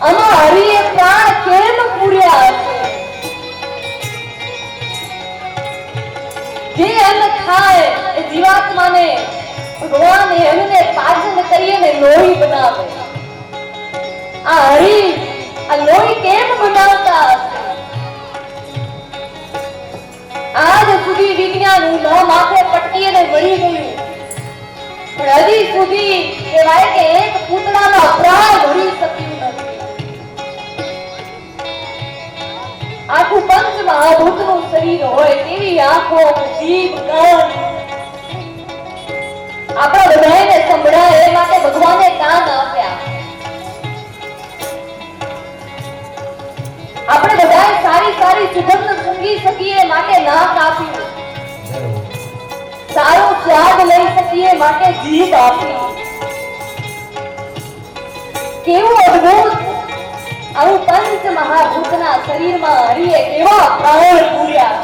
આમાં હરિએ પ્રાણ કેમ પૂર્યા હશે? જે અન્ન ખાય એ જીવાત્માને ભગવાન એમને પાચન કરી અને લોહી બનાવે. આ હરિ આ લોહી કેમ બનાવતા હશે? આજ સુધી વિજ્ઞાન ન માથે પટકી અને મરી ગયું, પણ હજી સુધી કહેવાય કે એક પૂતળાના પ્રાણ ભરી શક્યું નથી. આખું પંચ મહાભૂતનું શરીર હોય તેવી આંખો, જીભ, કાન આપણા બધાને સંભળાય એ માટે ભગવાને કાન આપ્યા. આપણે બધાએ સારી સારી સુગંધ સૂંઘી શકીએ માટે નાક આપ્યું, સારો સ્વાદ લઈ શકીએ માટે જીભ આપી. કેવું અદ્ભુત આવું પંચ મહાભૂતના શરીરમાં હરિએ કેવા પ્રાણ પૂર્યા.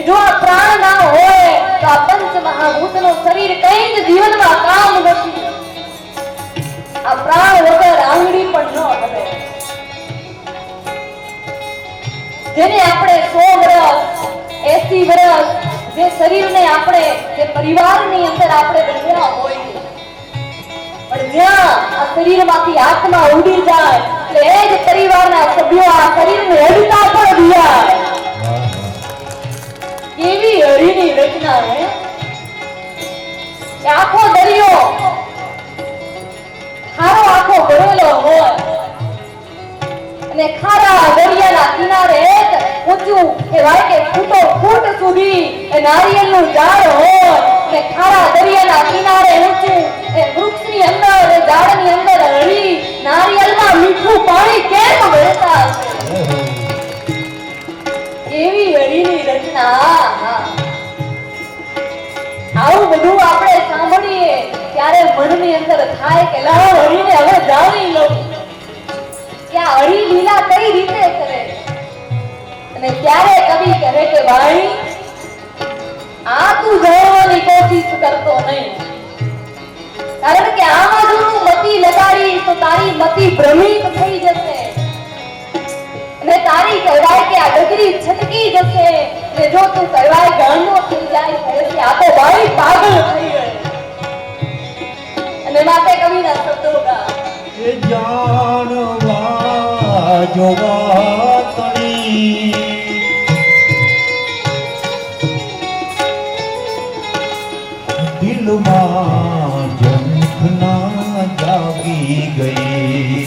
જો આ પ્રાણ ના હોય તો આ પંચ મહાભૂતનું શરીર કઈ જ જીવનમાં કામ નથી. આ પ્રાણ વગર આંગળી પણ ન હલે. જેને આપણે 100 વર્ષ 80 વર્ષ જે શરીરને આપણે જે પરિવારની અંદર આપણે બન્યા હોય, પણ જ્યાં આ શરીરમાંથી આત્મા ઉડી જાય એટલે એ જ પરિવારના સભ્યો આ શરીરને અડતા પણ દિયા. કેવી હરિની રચના હે! આખો દરિયો ખારો આખો ભરેલો હોય અને ખારા દરિયાના કિનારે એક ઊંચું કહેવાય કે ફૂટો ફૂટ સુધી એ નારિયેળનું ઝાડ હોય અને ખારા દરિયાના કિનારે ઊંચું એ વૃક્ષની અંદર એ ઝાડની અંદર હળી નારિયેળમાં મીઠું પાણી કેમ વહેતા હશે? એવી હરિની રચના. આવું બધું આપણે સાંભળીએ ત્યારે મનની અંદર થાય કે લાવ હરિને હવે જાણી લઉં કે આ હરિ લીલા કઈ રીતે કરે. અને ત્યારે કવિ કહે કે ભાઈ આ તું જાણવાની કોશિશ કરતો નહીં, કારણ કે આમાં જો તું મતી લગાડી તો તારી મતી ભ્રમિત થઈ જશે અને તારી કહેવાય કે આ ડગરી છટકી જશે. અને જો તું કહેવાય ગાંડો થઈ જાય તો આ તો ભાઈ પાગલ થઈ ગયો. અને માટે કવિના શબ્દો ગા એ જાણવા જોવા તણી દિલમાં ઝંખના જાગી ગઈ.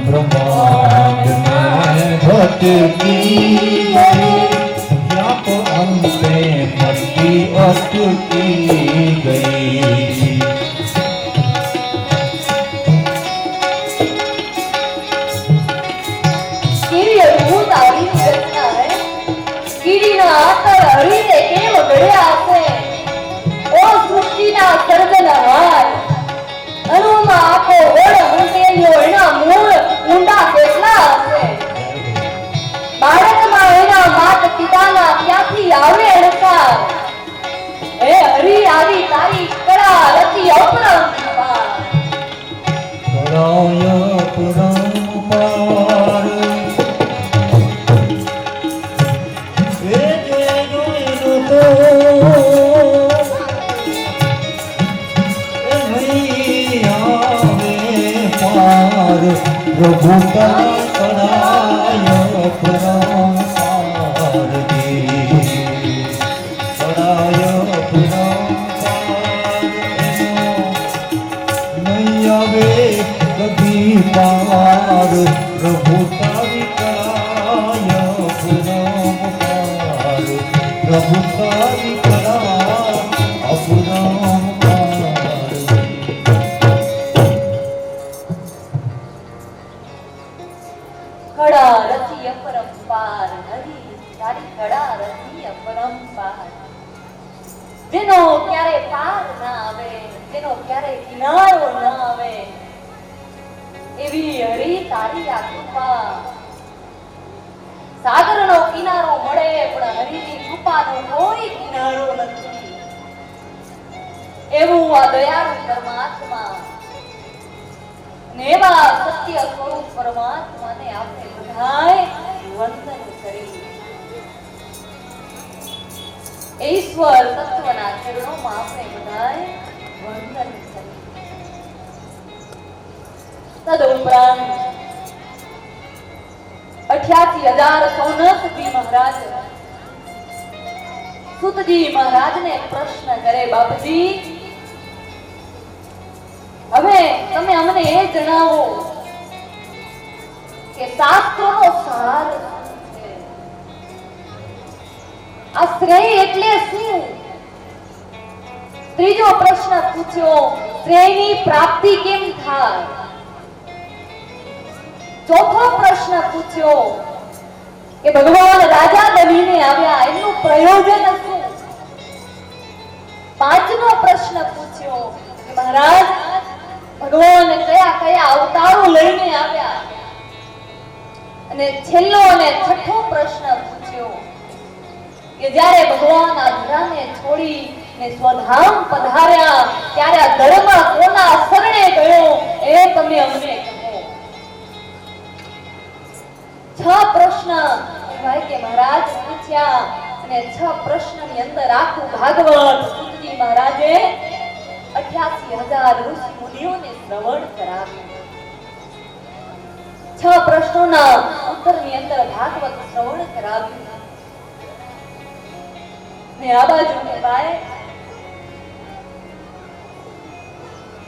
બ્રહ્માંડ में भटकी गई, यहाँ तो अंते मटकी अटकी गई. કેવી અદ્ભુત આવી રચના હે! કીડીના આતર હરીને કેમ ઘડ્યા હશે? ઓ સૃષ્ટિના સર્જનહાર, અણુમાં આખો વડ મૂંડેલો એના મૂળ ઊંડા કેટલા હશે? બાળકમાં એના માત પિતાના ક્યાંથી આવે અણસાર? હે હરી આવી તારી કળા રચી અપરંપાર. કળાય અપરંપાર. એ જે જોઈનું તો એ નહીં આવે પાર. પ્રભુતા કળાય અપરંપાર દે. કળાય અપરંપાર નહીં આવે કભી પાર. પ્રભુતા કળાય અપરંપાર. પ્રભુતા કળા અપરંપાર. કળા રચી અપરંપાર, હરી તારી કળા રચી અપરંપાર. જેનો ક્યારે પાર ના આવે, જેનો ક્યારે કિનારો ના આવે, એવી હરી તારી આ કૃપા. સાગરનો કિનારો મળે પણ હરિની કૃપાનો કોઈ કિનારો નથી. એવું આ દયાળુ પરમાત્મા ને એવા સત્ય સ્વરૂપ પરમાત્માને આપણે બધાએ વંદન કરી. ઈશ્વર તત્વના ચરણોમાં આપણે બધાએ વંદન કરી. તદુપરાંત 88,000 સોનકજી મહારાજ સુતજી મહારાજને પ્રશ્ન કરે, બાપજી હવે તમે અમને એ જણાવો કે શાસ્ત્રોનો સાર શું છે? આ શ્રેય એટલે શું? ત્રીજો પ્રશ્ન પૂછ્યો, શ્રેયની પ્રાપ્તિ કેમ થાય? ચોથો પ્રશ્ન પૂછ્યો કે ભગવાન રાજા બનીને આવ્યા એનું પ્રયોજન શું? પાંચમો પ્રશ્ન પૂછ્યો કે મહારાજ ભગવાન કયા કયા અવતારો લઈને આવ્યા? અને છેલ્લો અને છઠ્ઠો પ્રશ્ન પૂછ્યો કે જ્યારે ભગવાન આ ધરાને છોડી ને સ્વધામ પધાર્યા ત્યારે આ ધર્મ કોના શરણે ગયો એ તમે અમને કહો. 6 પ્રશ્ન કહેવાય કે મહારાજ પૂછ્યા અને 6 પ્રશ્નની અંદર આખું ભાગવત સુતજી મહારાજે 88,000 ઋષિ મુનિઓને શ્રવણ કરાવ્યું. 6 પ્રશ્નોના ઉત્તરની અંદર ભાગવત શ્રવણ કરાવ્યું. ને આ બાજુ કહેવાય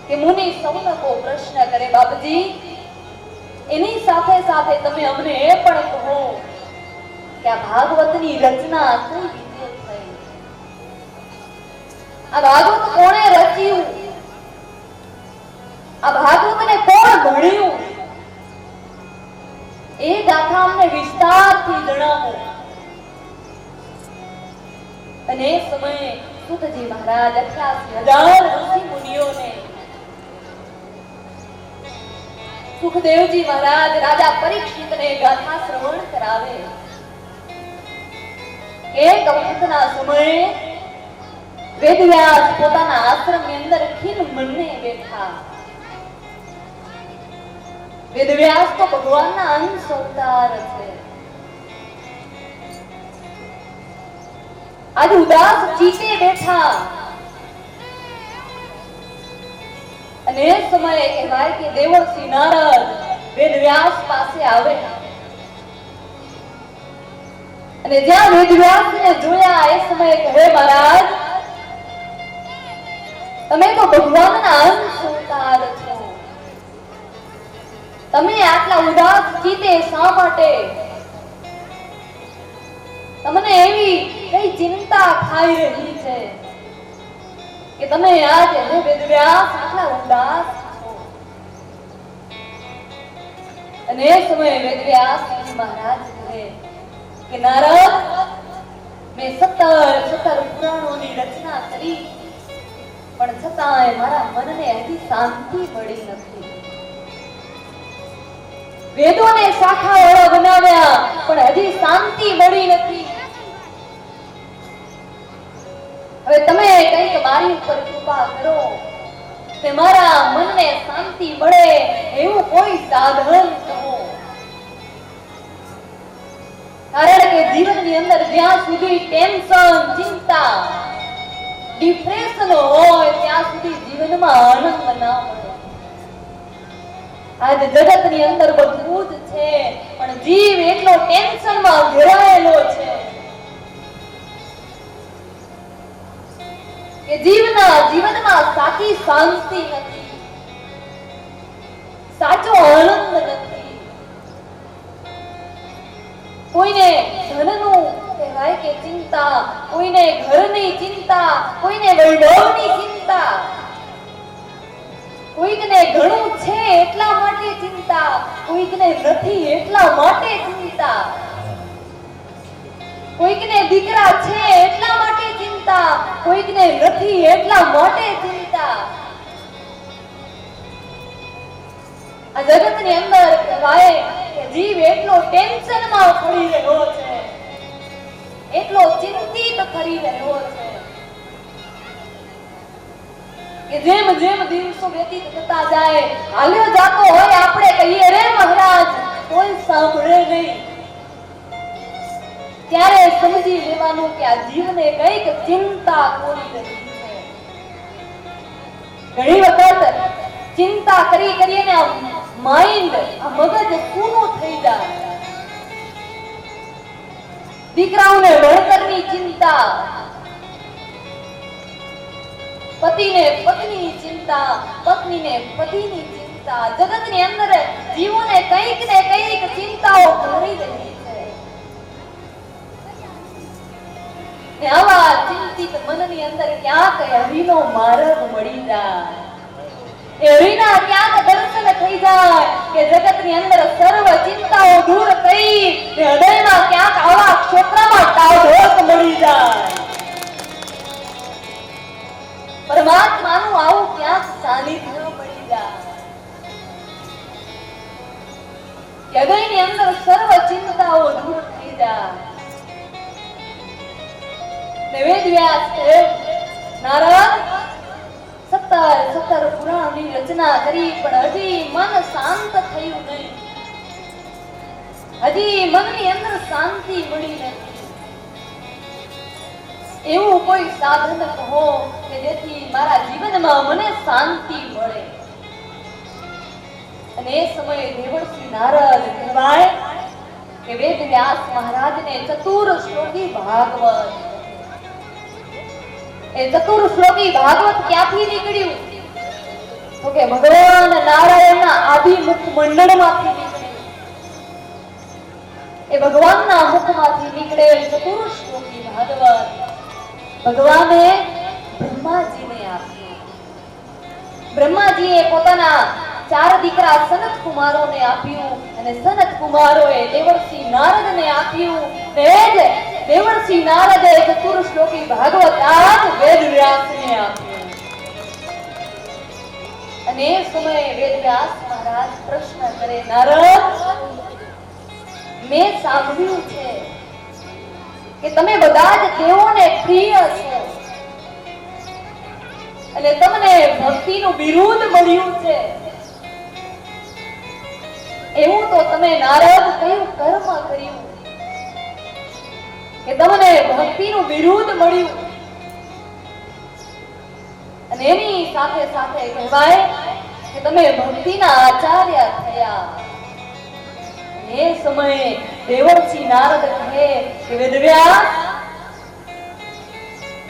કે મુનિ સૌનકો પ્રશ્ન કરે, બાપજી એની સાથે સાથે તમે અમને એ પણ કહો કે આ ભાગવતની રચના કઈ રીતે થઈ? આ ભાગવત કોણે રચ્યું? આ ભાગવતને કોણ ભણ્યું? એ ગાથા અમને વિસ્તારથી જણાવો. અને એ સમયે સુતજી મહારાજ 88,000 ઋષિ મુનિઓને સુખદેવજી મહારાજ રાજા પરીક્ષિતને ગાથા શ્રવણ કરાવે. એક વખતના સમયે વેદવ્યાસ પોતાના આશ્રમની અંદર ખીન મનને બેઠા. વેદવ્યાસ તો ભગવાનના અંશ અવતાર છે. આજ ઉદાસ ચિત્તે બેઠા અને એ સમયે કહેવાય કે દેવર્ષિ નારદ વેદવ્યાસ પાસે આવે અને જ્યાં વેદવ્યાસને જોયા એ સમયે કહે, મહારાજ તમે તો ભગવાનના અંશ અવતાર છો. તમે આટલા ઉદાસ ચિત્તે શા માટે? તમને એવી કઈ ચિંતા ખાઈ રહી છે કે તમે આજે હે વેદવ્યાસ આટલા ઉદાસ છો? અને એ સમયે વેદવ્યાસ મહારાજ કહે કે નારદ મેં 17 પુરાણોની રચના કરી પણ છતાંય મારા મનને હજી શાંતિ મળી નથી. વેદોને શાખાવાળા બનાવ્યા પણ હજી શાંતિ મળી નથી. હવે તમે કંઈક મારી ઉપર કૃપા કરો તે મારા મનને શાંતિ મળે એવું કોઈ સાધન કહો. કારણ કે જીવનની અંદર જ્યાં સુધી ટેન્શન, ચિંતા, ડિપ્રેશન હોય ત્યાં સુધી જીવનમાં આનંદ ના મળે. આજ જગતની અંદર બધું જ છે પણ જીવ એટલો ટેન્શનમાં ઘેરાયેલો છે કે જીવનમાં સાચી શાંતિ નથી, સાચો આનંદ નથી. કોઈને ધનનું કહેવાય કે ચિંતા, કોઈને ઘરની ચિંતા, કોઈને વૈભવની ચિંતા, કોઈકને ઘણું છે એટલા માટે ચિંતા, કોઈકને નથી એટલા માટે ચિંતા, કોઈકને દીકરા છે એટલા માટે ચિંતા, કોઈકને નથી એટલા માટે ચિંતા. આ જગતની અંદર કહેવાય કે જીવ એટલો ટેન્શનમાં પડી રહ્યો છે, એટલો ચિંતિત કરી રહ્યો છે કે જેમ જેમ દિવસો વ્યતીત થતા જાય, હાલ્યો જાતો હોય આપણે કહીએ રે મહારાજ, કોઈ સાંભળે નહીં. ત્યારે સમજી લેવાનું કે આ જીવને કઈક ચિંતા કોરી રહી છે. ઘણી વખત ચિંતા કરી કરીને આ માઇન્ડ, આ મગજ સૂનું થઈ જાય. દીકરાઓને ભણતરની ચિંતા, પતિને પત્ની ચિંતા, પત્નીને પતિની ચિંતા, જગતની અંદર જીવોને કંઈક ને કંઈક ચિંતાઓ ભરી રહી છે. ને આવા ચિંતિત મનની અંદર ક્યાંક હરિનો માર્ગ મળી જાય, એ હરિના ક્યાંક દર્શન થઈ જાય કે જગતની અંદર સર્વ ચિંતાઓ દૂર થઈ ને હૃદયમાં ક્યાંક આવા ક્ષેત્રમાં ટાઢોક મળી જાય. પરમાત્માનું આવું ક્યાંક સાનિધ્ય મળી જાય કે હૃદયની અંદર સર્વ ચિંતાઓ દૂર થઈ જાય. વેદ વ્યાસ નારદ 17 પુરાણની રચના કરી પણ હજી મન શાંત થયું નહીં, હજી મનની અંદર શાંતિ મળી નથી. એવું કોઈ સાધન કહો કે જેથી મારા જીવનમાં મને શાંતિ મળે. અને એ સમયે દેવર્ષિ નારદ કહેવાય કે વેદ વ્યાસ મહારાજને ચતુર શ્લોકી ભાગવત, એ ચતુર શ્લોકી ભાગવત ક્યાંથી નીકળ્યું તો કે ભગવાન નારાયણના આદિ મુખ મંડળમાંથી નીકળ્યું. એ ભગવાનના મુખમાંથી નીકળેલ ચતુર શ્લોકી ભાગવત ભગવાને બ્રહ્માજીને આપ્યું. બ્રહ્માજીએ પોતાના 4 દીકરા સનત કુમારોને આપ્યું અને સનત કુમારોએ દેવર્ષિ નારદને આપ્યું. ને દેવર્ષિ નારદે ચતુર શ્લોકી ભાગવત આજ વેદ વ્યાસને આપ્યું. અને એ સમયે વેદ વ્યાસ મહારાજ પ્રશ્ન કરે, નારદ, મેં સાંભળ્યું છે કે તમે બધા જ દેવોને પ્રિય છો અને તમને ભક્તિનું બિરુદ મળ્યું છે. એવું તો તમે નારદ કયું કર્મ કર્યું કે તમને ભક્તિનું બિરુદ મળ્યું? અને એની સાથે સાથે કહેવાય કે તમે ભક્તિના આચાર્ય થયા. એ સમયે દેવર્ષિ નારદ કહે કે વેદવ્યાસ,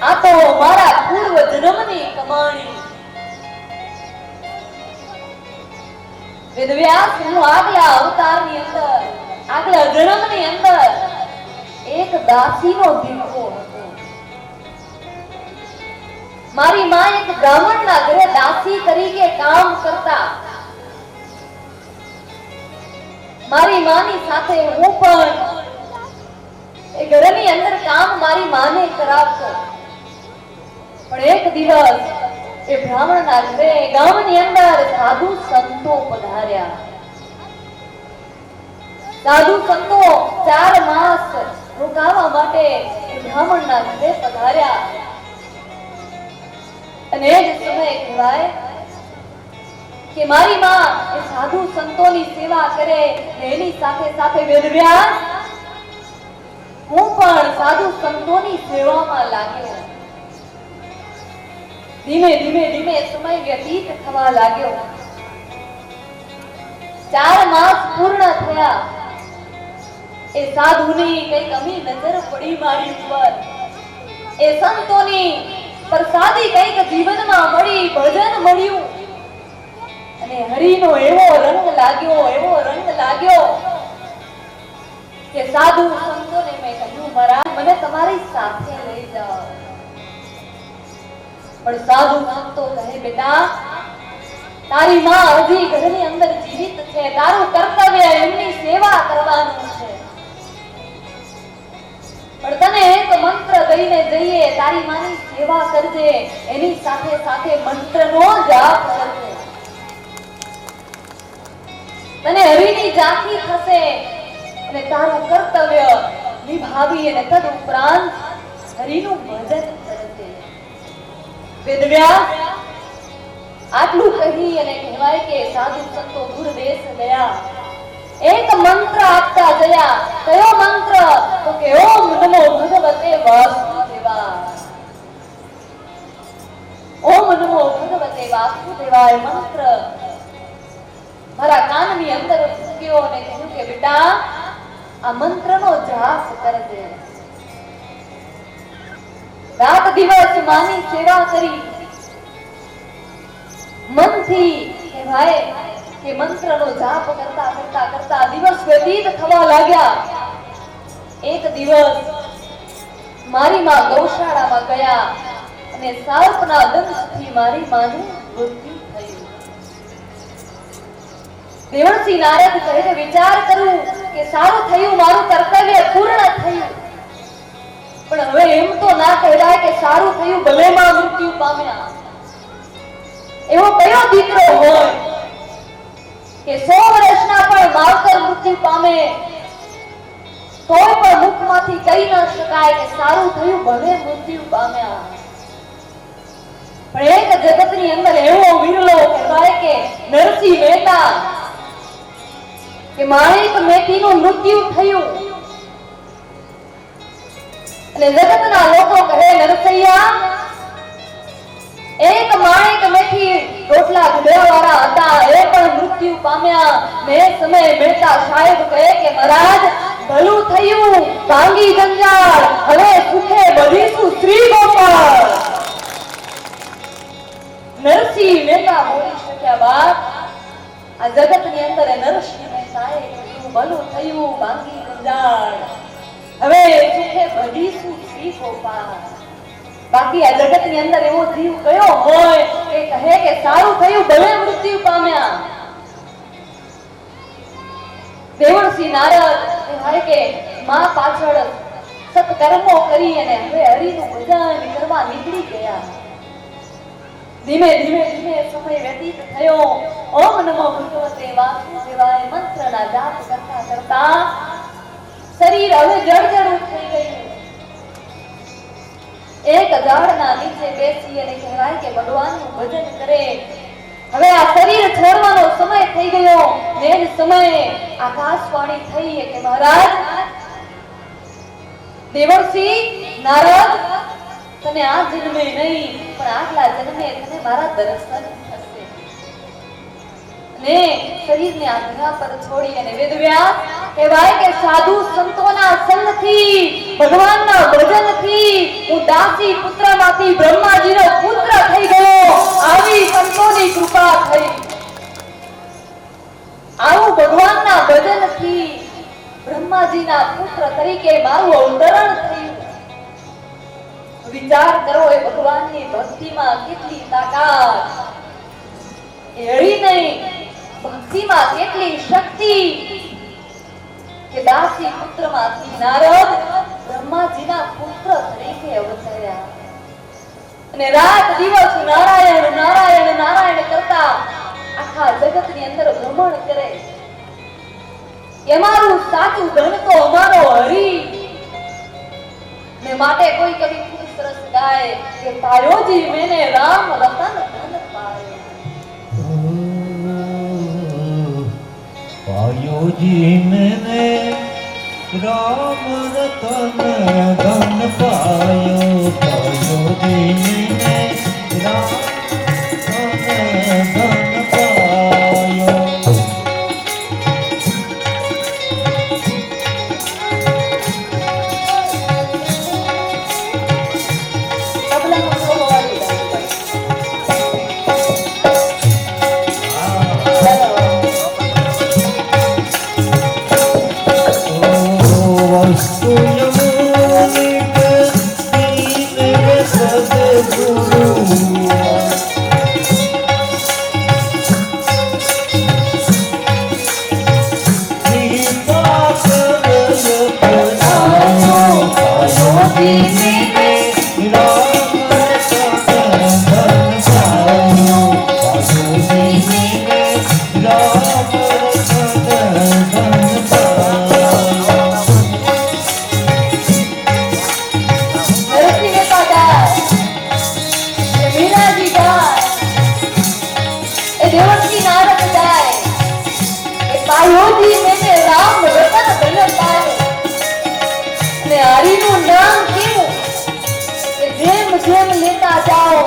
આ તો મારા પૂર્વ જન્મની કમાણી. વેદવ્યાસ, હું આગલા અવતારની અંદર, આગલા જન્મની અંદર એક દાસીનો દીકરો હતો. મારી માં એક બ્રાહ્મણના ઘરે દાસી તરીકે કામ કરતા. મારી માની સાથે હું પણ એ ઘરની અંદર કામ મારી માને કરાવતો. પણ એક દિવસ એ બ્રાહ્મણના ઘરે ગામની અંદર સાધુ સંતો પધાર્યા. સાધુ સંતો 4 માસ રોકાવા માટે એ બ્રાહ્મણના ઘરે પધાર્યા. અને એ જ સમયે કહેવાય કે મારી માં એ સાધુ સંતોની સેવા કરે, એની સાથે સાથે વેદવ્યાસ હું પણ સાધુ સંતોની સેવામાં લાગ્યો. ધીમે ધીમે ધીમે સમય વ્યતીત થવા લાગ્યો. 4 માસ પૂર્ણ થયા. એ સાધુની કઈક અમી નજર પડી મારી ઉપર. એ સંતોની પ્રસાદી કઈક જીવનમાં મળી, ભજન મળ્યું અને હરિનો એવો રંગ લાગ્યો, એવો રંગ લાગ્યો કે સાધુ સંતોને મેં કહ્યું, મહારાજ મને તમારી સાથે લઈ જાઓ. પણ સાધુ સંતો કહે, બેટા તારી માં હજી ઘરની અંદર જીવિત છે, તારું કર્તવ્ય એમની સેવા કરવાનું છે. પણ તને એક મંત્ર દઈને જઈએ, તારી માની સેવા કરજે, એની સાથે સાથે મંત્રનો જાપ કરજે. તને હરિની ઝાંખી થશે અને તારું કર્તવ્ય નિભાવી અને તદ ઉપરાંત હરિનું ભજન કરશે. વેદવ્યાસ આટલું કહી અને કહેવાય કે સાધુ સંતો દૂર દેશ ગયા. એક મંત્ર આપતા ગયા. કયો મંત્ર? તો કે ઓમ નમો ભગવતે વાસુદેવાય. ઓમ નમો ભગવતે વાસુદેવાય મંત્ર મારા કાનની અંદર મૂક્યો અને કહ્યું કે બેટા આ મંત્રનો જાપ કરજે. રાત દિવસ માની સેવા કરી મનથી કહેવાય કે મંત્રનો જાપ કરતા કરતા કરતા દિવસ વ્યતીત થવા લાગ્યા. એક દિવસ મારી માં ગૌશાળામાં ગયા અને સાપના દંશથી મારી માનું મૃત્યુ થયું. દેવળસિંહ નારદ કહે છે વિચાર કરું કે સારું થયું, મારું કર્તવ્ય પૂર્ણ થયું. પણ હવે એમ તો ના કહેવાય કે સારું થયું ભલે માં મૃત્યુ પામ્યા. એવો કયો દીકરો હોય કે 100 વર્ષના પણ માવતર મૃત્યુ પામે તોય પણ મુખમાંથી કહી ન શકાય કે સારું થયું ભલે મૃત્યુ પામ્યા. પણ એક જગતની અંદર એવો વિરલો કહેવાય કે નરસિંહ મહેતા કે માણેક મેથીનું મૃત્યુ થયું અને જગતના લોકો કહે નરસૈયા એક માણેક મેથી રોટલા ઘડવાવાળા હતા એ પણ મૃત્યુ પામ્યા. ને સમય મહેતા સાહેબ કહે કે મહારાજ ભલું થયું ભાંગી જંજાળ, હવે સુખે બધીશું શ્રી ગોપાલ. નરસિંહ મહેતા બોલી શક્યા બાપ આ જગતની અંદર નરસિંહ મહેતાએ કહ્યું ભલું થયું ભાંગી જંજાળ, હવે સુખે બધીશું શ્રી ગોપાલ. બાકી આ જગતની અંદર એવો જીવ કયો હોય કે કહે કે સારું થયું ભલે મૃત્યુ પામ્યા. દેવળસિંહ નારદ કહેવાય કે માં પાછળ સત્કર્મો કરી અને હવે હરિનું ભજન કરવા નીકળી ગયા. ધીમે ધીમે ધીમે સમય વ્યતીત થયો. ઓમ નમો ભગવતે વાસુદેવાય મંત્રના જાપ કરતા કરતા શરીર હવે જળજળું થઈ ગયું. એક ઝાડના નીચે બેસી અને કહેવાય કે ભગવાનનું ભજન કરે. હવે આ શરીર છોડવાનો સમય થઈ ગયો ને એ સમયે આકાશવાણી થઈ કે મહારાજ દેવર્ષિ નારદ તને આ જન્મે નહીં પણ આગલા જન્મે તને મારા દર્શન થશે. ને શરીરને આધરા પર છોડી અને વેદવ્યાસ કહેવાય કે સાધુ સંતોના સંગથી ભગવાનના ભજનથી હું દાસી પુત્રમાંથી બ્રહ્માજીનો પુત્ર થઈ ગયો. આવી સંતોની કૃપા થઈ. આવું ભગવાનના ભજનથી બ્રહ્માજીના પુત્ર તરીકે મારું અવતરણ થયું. વિચાર કરો એ ભગવાનની ભક્તિમાં કેટલી તાકાત, એળી નહીં ભક્તિમાં કેટલી શક્તિ કે દાસી પુત્રમાંથી નારદ બ્રહ્માજીના પુત્ર તરીકે અવતર્યા અને રાત દિવસ નારાયણ નારાયણ નારાયણ કરતા આખા જગતની અંદર ભ્રમણ કરે. અમારું સાચું ધન તો અમારો હરિ. ને માટે કોઈ કવિ ખૂબ સરસ ગાય કે પાયોજી મેને રામ રતન ધન પાયો. પાયોજી મેને રામ રતન ધન પાયો. પાયોજી મેને રામ રતન ધન પાયો. Ram દેવકી નારદ જાય કે પાયોજી મેને રામ રતન ધન પાયો ને હરિનું નામ કેવું કે જેમ જેમ લેતા જાઓ